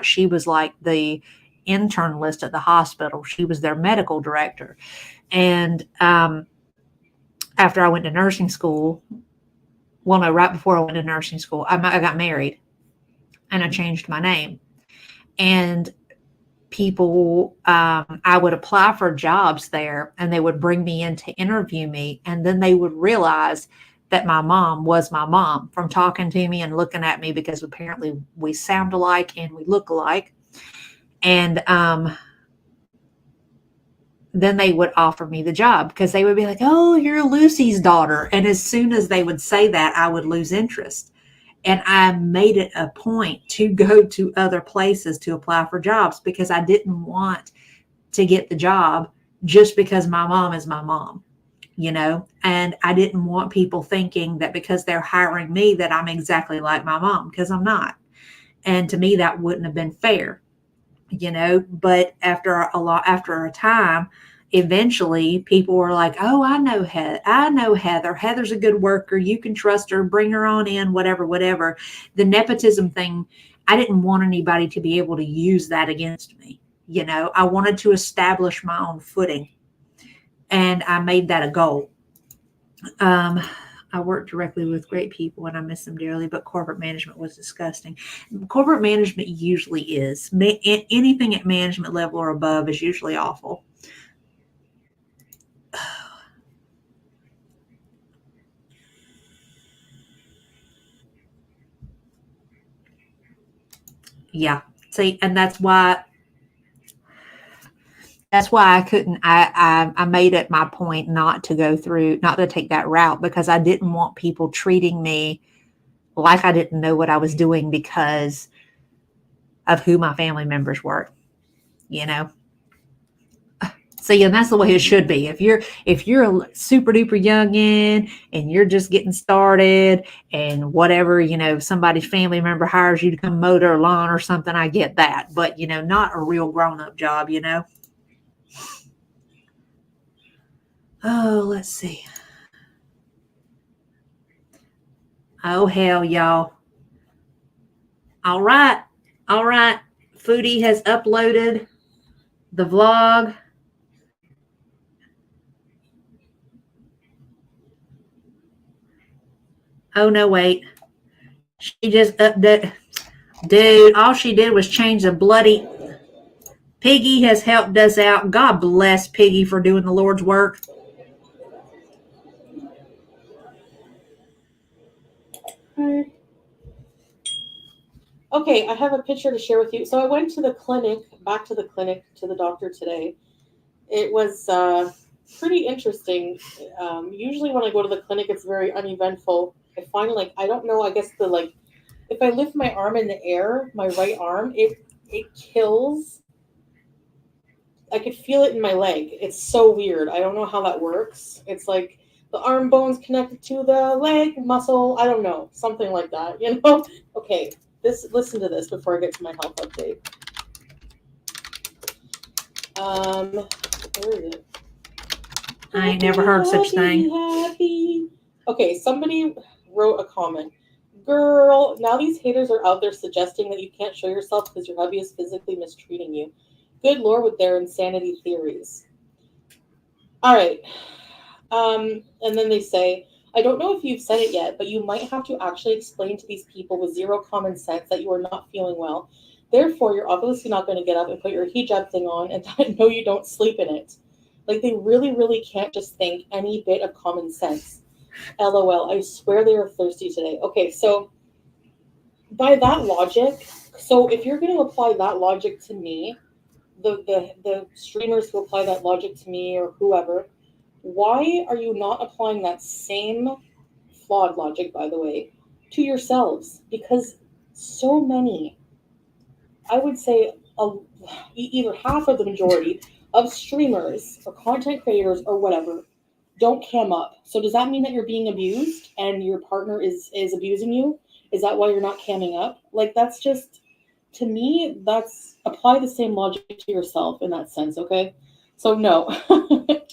she was like the intern list at the hospital. She was their medical director. And after I went to nursing school, right before I went to nursing school, I got married and I changed my name. And people, I would apply for jobs there and they would bring me in to interview me. And then they would realize that my mom was my mom from talking to me and looking at me, because apparently we sound alike and we look alike. And then they would offer me the job, because they would be like, oh, you're Lucy's daughter. And as soon as they would say that, I would lose interest. And I made it a point to go to other places to apply for jobs, because I didn't want to get the job just because my mom is my mom, and I didn't want people thinking that because they're hiring me that I'm exactly like my mom, because I'm not. And to me, that wouldn't have been fair. But after a time, eventually people were like, oh, I know Heather. Heather's a good worker. You can trust her, bring her on in, whatever. The nepotism thing, I didn't want anybody to be able to use that against me. I wanted to establish my own footing, and I made that a goal. I worked directly with great people and I miss them dearly, but corporate management was disgusting. Corporate management usually is. Anything at management level or above is usually awful. Yeah. See, and that's why I couldn't, I made it my point not to take that route, because I didn't want people treating me like I didn't know what I was doing because of who my family members were, See, and that's the way it should be. If you're a super duper youngin' and you're just getting started and whatever, somebody's family member hires you to come mow their lawn or something, I get that. But, not a real grown-up job, Oh, let's see. Oh, hell, y'all. All right. Foodie has uploaded the vlog. Oh, no, wait. She just updated. Dude, all she did was change the bloody... Piggy has helped us out. God bless Piggy for doing the Lord's work. Okay, I have a picture to share with you. So I went to the doctor today. It was pretty interesting. Usually when I go to the clinic, it's very uneventful. I find like I don't know. I guess the like if I lift my arm in the air, my right arm, it kills. I could feel it in my leg. It's so weird. I don't know how that works. It's like the arm bone's connected to the leg muscle. I don't know, something like that. You know? Okay. Listen to this before I get to my health update. Where is it? I ain't never heard such thing. Happy. Okay, somebody wrote a comment. Girl, now these haters are out there suggesting that you can't show yourself because your hubby is physically mistreating you. Good Lord with their insanity theories. All right. And then they say, I don't know if you've said it yet, but you might have to actually explain to these people with zero common sense that you are not feeling well. Therefore, you're obviously not going to get up and put your hijab thing on and know you don't sleep in it. Like, they really, really can't just think any bit of common sense. LOL. I swear they are thirsty today. Okay, so by that logic, so if you're going to apply that logic to me, the streamers who apply that logic to me or whoever, why are you not applying that same flawed logic, by the way, to yourselves? Because so many, I would say either half or the majority of streamers or content creators or whatever don't cam up. So does that mean that you're being abused and your partner is abusing you? Is that why you're not camming up? Like, that's just, to me, that's apply the same logic to yourself in that sense, okay? So no.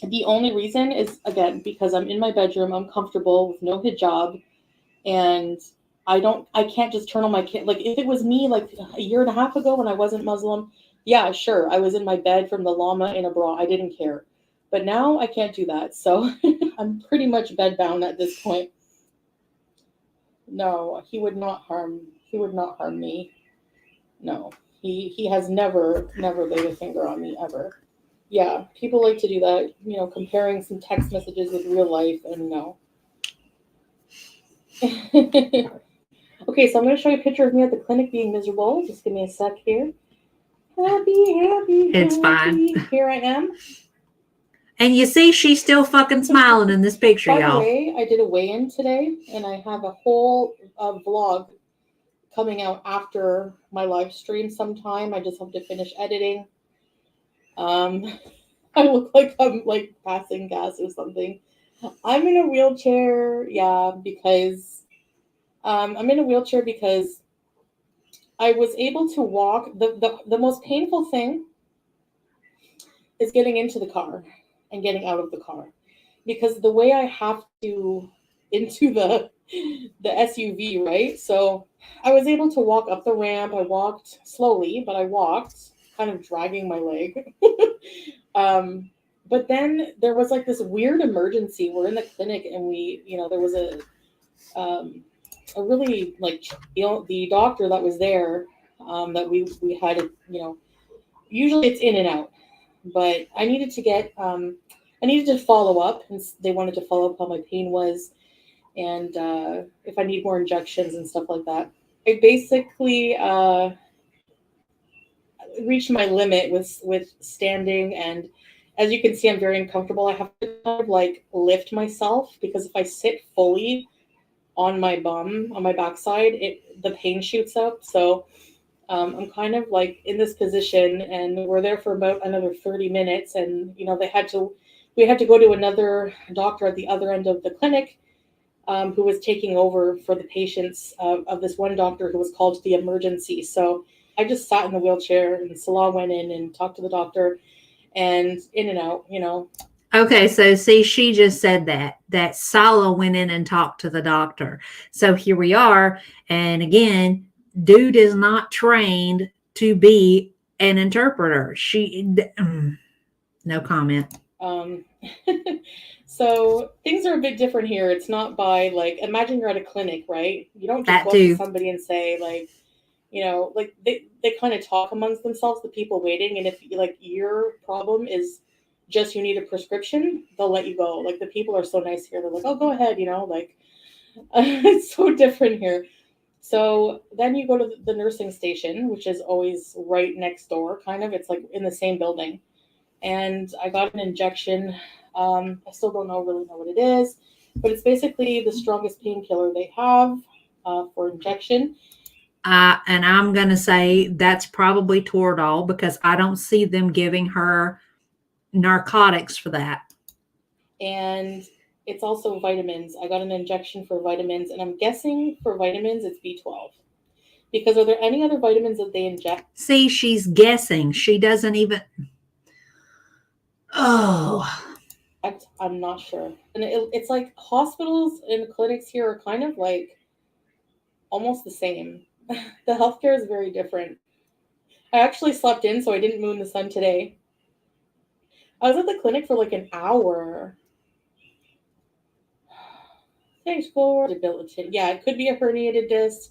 The only reason is, again, because I'm in my bedroom, I'm comfortable with no hijab, and I can't just turn on my kid. Like, if it was me like a year and a half ago when I wasn't Muslim, yeah, sure, I was in my bed from the llama in a bra. I didn't care. But now I can't do that. So I'm pretty much bedbound at this point. No, he would not harm me. No. He has never laid a finger on me ever. Yeah, people like to do that, you know, comparing some text messages with real life, and no. Okay, so I'm going to show you a picture of me at the clinic being miserable. Just give me a sec here. Happy. It's fine. Here I am. And you see, she's still fucking smiling in this picture, By the y'all. way, I did a weigh-in today, and I have a whole vlog coming out after my live stream sometime. I just have to finish editing. I look like I'm like passing gas or something. I'm in a wheelchair, yeah, because I'm in a wheelchair because I was able to walk. The most painful thing is getting into the car and getting out of the car, because the way I have to into the SUV, right? So I was able to walk up the ramp. I walked slowly, but I walked, kind of dragging my leg. But then there was like this weird emergency. We're in the clinic, and there was a really like, the doctor that was there, that we had to, usually it's in and out, but I needed to follow up, and they wanted to follow up how my pain was, and if I need more injections and stuff like that. I basically reached my limit with standing, and as you can see, I'm very uncomfortable. I have to kind of like lift myself, because if I sit fully on my bum, on my backside, the pain shoots up. So I'm kind of like in this position, and we're there for about another 30 minutes. And, we had to go to another doctor at the other end of the clinic, who was taking over for the patients of this one doctor who was called to the emergency. So I just sat in the wheelchair, and Salah went in and talked to the doctor, and in and out, Okay, so see, she just said that Salah went in and talked to the doctor. So here we are. And again, dude is not trained to be an interpreter. No comment. So things are a bit different here. It's not by like, imagine you're at a clinic, right? You don't just That go too. to somebody and say like, like they kind of talk amongst themselves, the people waiting. And if like your problem is just you need a prescription, they'll let you go. Like, the people are so nice here. They're like, oh, go ahead, like it's so different here. So then you go to the nursing station, which is always right next door, kind of. It's like in the same building. And I got an injection. I still don't really know what it is. but it's basically the strongest painkiller they have for injection. And I'm going to say that's probably Toradol because I don't see them giving her narcotics for that. And it's also vitamins. I got an injection for vitamins, and I'm guessing for vitamins it's B12. Because are there any other vitamins that they inject? See, she's guessing. She doesn't even. Oh. I'm not sure. And it's like hospitals and clinics here are kind of like almost the same. The healthcare is very different. I actually slept in, so I didn't moon the sun today. I was at the clinic for like an hour. Thanks for debilitating. Yeah, it could be a herniated disc.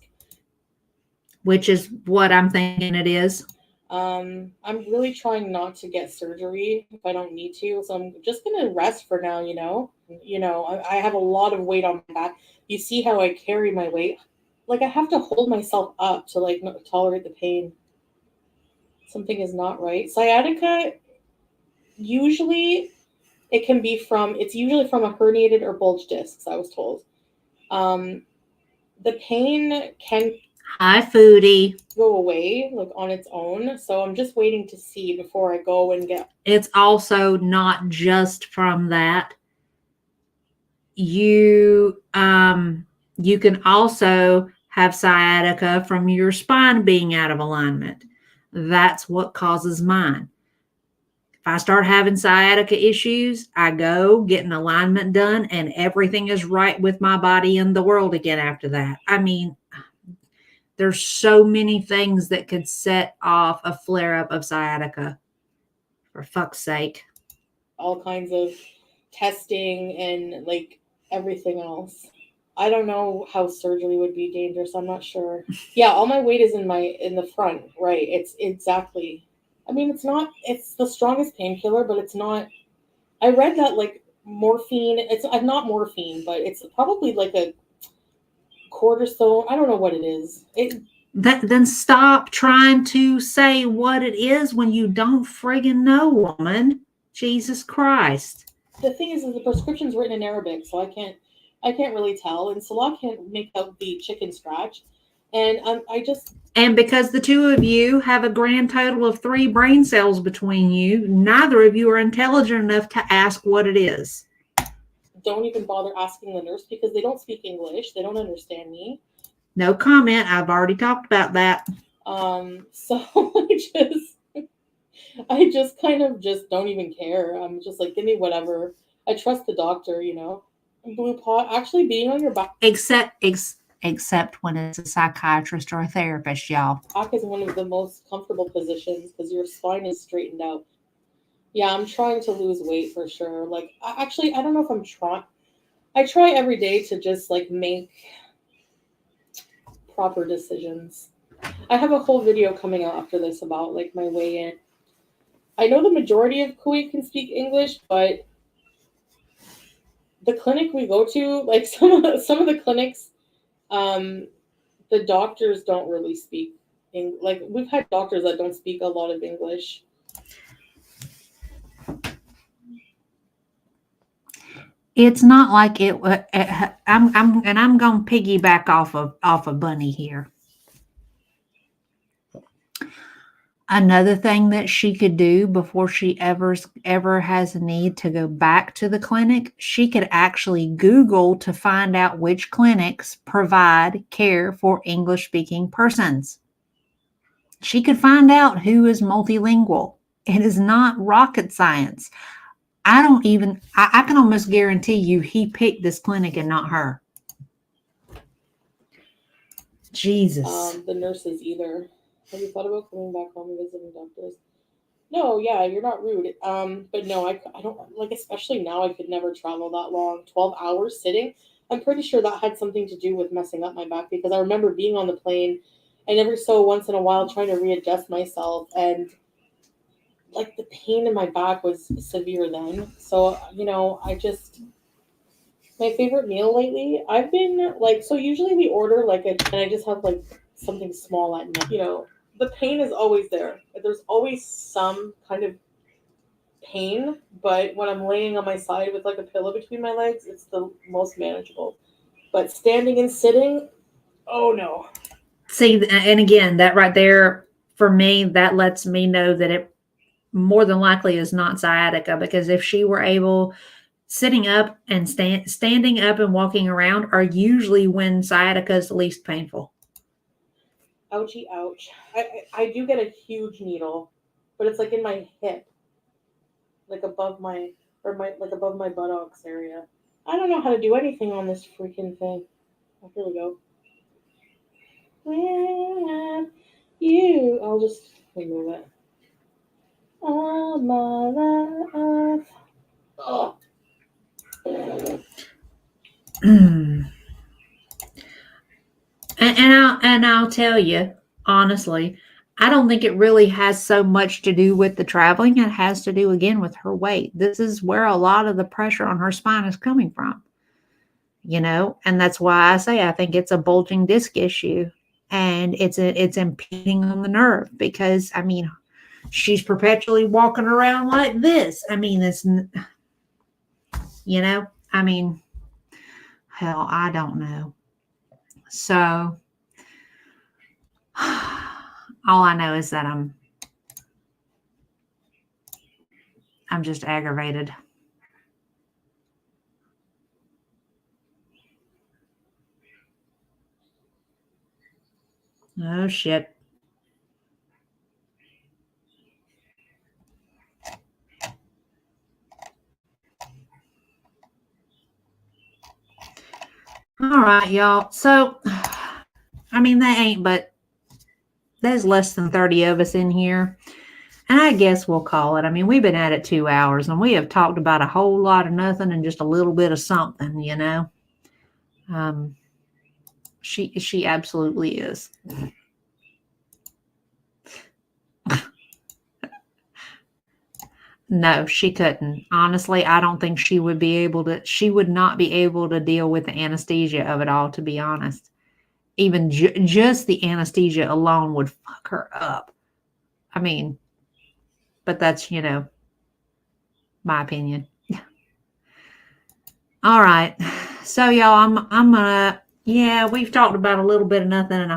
Which is what I'm thinking it is. I'm really trying not to get surgery if I don't need to, so I'm just gonna rest for now. I have a lot of weight on my back. You see how I carry my weight? Like I have to hold myself up to like not tolerate the pain. Something is not right. Sciatica, usually it's usually from a herniated or bulged discs, I was told. The pain can Hi, Foodie. go away like on its own, so I'm just waiting to see before I go and get. It's also not just from that. You can also have sciatica from your spine being out of alignment. That's what causes mine. If I start having sciatica issues, I go get an alignment done and everything is right with my body in the world again after that. I mean, there's so many things that could set off a flare-up of sciatica. For fuck's sake. All kinds of testing and like everything else. I don't know how surgery would be dangerous. I'm not sure. Yeah, all my weight is in the front, right? It's exactly. I mean, it's the strongest painkiller, but it's not. I read that like morphine, it's not morphine, but it's probably like a cortisone. I don't know what it is. Then stop trying to say what it is when you don't friggin' know, woman. Jesus Christ. The thing is the prescription's written in Arabic, so I can't really tell, and Salah can't make out the chicken scratch, and And because the two of you have a grand total of 3 brain cells between you, neither of you are intelligent enough to ask what it is. Don't even bother asking the nurse because they don't speak English. They don't understand me. No comment. I've already talked about that. So I just kind of just don't even care. I'm just like, give me whatever. I trust the doctor, Blue pot actually being on your back. Except when it's a psychiatrist or a therapist, y'all. Back is one of the most comfortable positions because your spine is straightened out. Yeah, I'm trying to lose weight for sure. Like, I don't know if I'm trying. I try every day to just like make proper decisions. I have a whole video coming out after this about like my way in. I know the majority of Kuwait can speak English, but the clinic we go to, like some of the clinics, the doctors don't really speak. Like we've had doctors that don't speak a lot of English. It's not like it. I'm going to piggyback off of Bunny here. Another thing that she could do before she ever has a need to go back to the clinic, she could actually Google to find out which clinics provide care for English-speaking persons. She could find out who is multilingual. It is not rocket science. I can almost guarantee you he picked this clinic and not her. Jesus. The nurses either. Have you thought about coming back home and visiting doctors? No, yeah, you're not rude. But no, I don't, like, especially now I could never travel that long. 12 hours sitting. I'm pretty sure that had something to do with messing up my back because I remember being on the plane and every so once in a while trying to readjust myself, and like the pain in my back was severe then. So, my favorite meal lately, I've been like, so usually we order and I just have like something small at night, the pain is always there. There's always some kind of pain, but when I'm laying on my side with like a pillow between my legs, it's the most manageable. But standing and sitting, oh no. See, and again, that right there, for me, that lets me know that it more than likely is not sciatica, because if she were able, sitting up and standing up and walking around are usually when sciatica is the least painful. Ouchie, ouch. I do get a huge needle, but it's like in my hip, like above my above my buttocks area. I don't know how to do anything on this freaking thing. Oh, here we go. When you, I'll just remove it. All my life. Oh. And I'll tell you honestly, I don't think it really has so much to do with the traveling. It has to do again with her weight. This is where a lot of the pressure on her spine is coming from, and that's why I say I think it's a bulging disc issue, and it's impeding on the nerve, because I mean, she's perpetually walking around like this. I mean, it's, I mean, hell, I don't know. So all I know is that I'm just aggravated. Oh shit. All right, y'all. So, I mean, there's less than 30 of us in here. And I guess we'll call it. I mean, we've been at it 2 hours and we have talked about a whole lot of nothing and just a little bit of something, She absolutely is. No, she couldn't. Honestly, I don't think she would not be able to deal with the anesthesia of it all, to be honest. Even just the anesthesia alone would fuck her up. I mean, but that's, my opinion. All right. So y'all, I'm gonna, we've talked about a little bit of nothing and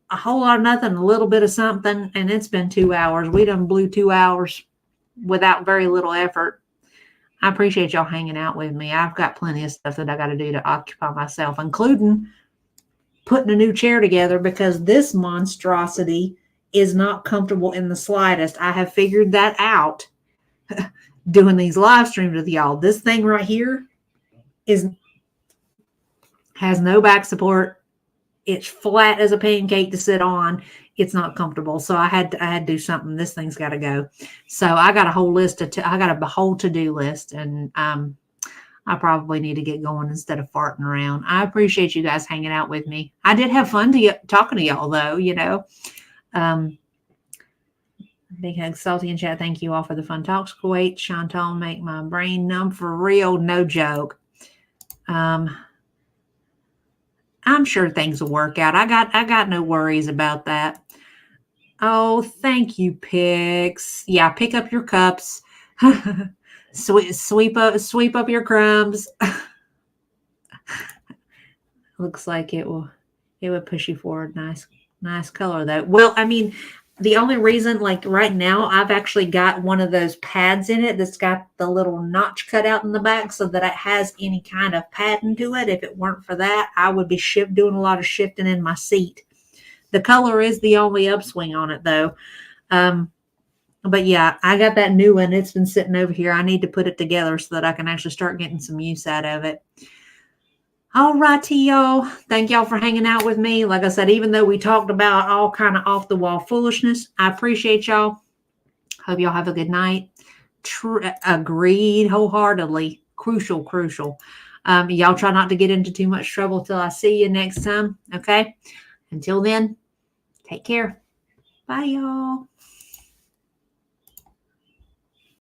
a whole lot of nothing, a little bit of something, and it's been 2 hours. We done blew 2 hours without very little effort. I appreciate y'all hanging out with me. I've got plenty of stuff that I got to do to occupy myself, including putting a new chair together, because this monstrosity is not comfortable in the slightest. I have figured that out doing these live streams with y'all. This thing right here has no back support. It's flat as a pancake to sit on. It's not comfortable. So I had to do something. This thing's got to go. So I got a whole list I got a whole to-do list, and I probably need to get going instead of farting around. I appreciate you guys hanging out with me. I did have fun talking to y'all though, Big hug, Salty in chat. Thank you all for the fun talks. Kuwait, Chantal, make my brain numb for real. No joke. I'm sure things will work out. I got no worries about that. Oh, thank you, Pix. Yeah, pick up your cups. Sweep up your crumbs. Looks like it would push you forward. Nice color though. Well, I mean, the only reason, like right now, I've actually got one of those pads in it that's got the little notch cut out in the back so that it has any kind of padding to it. If it weren't for that, I would be doing a lot of shifting in my seat. The color is the only upswing on it though. But yeah, I got that new one. It's been sitting over here. I need to put it together so that I can actually start getting some use out of it. All righty, y'all. Thank y'all for hanging out with me. Like I said, even though we talked about all kind of off the wall foolishness, I appreciate y'all. Hope y'all have a good night. Agreed wholeheartedly. Crucial. Y'all try not to get into too much trouble till I see you next time. Okay. Until then, take care. Bye, y'all.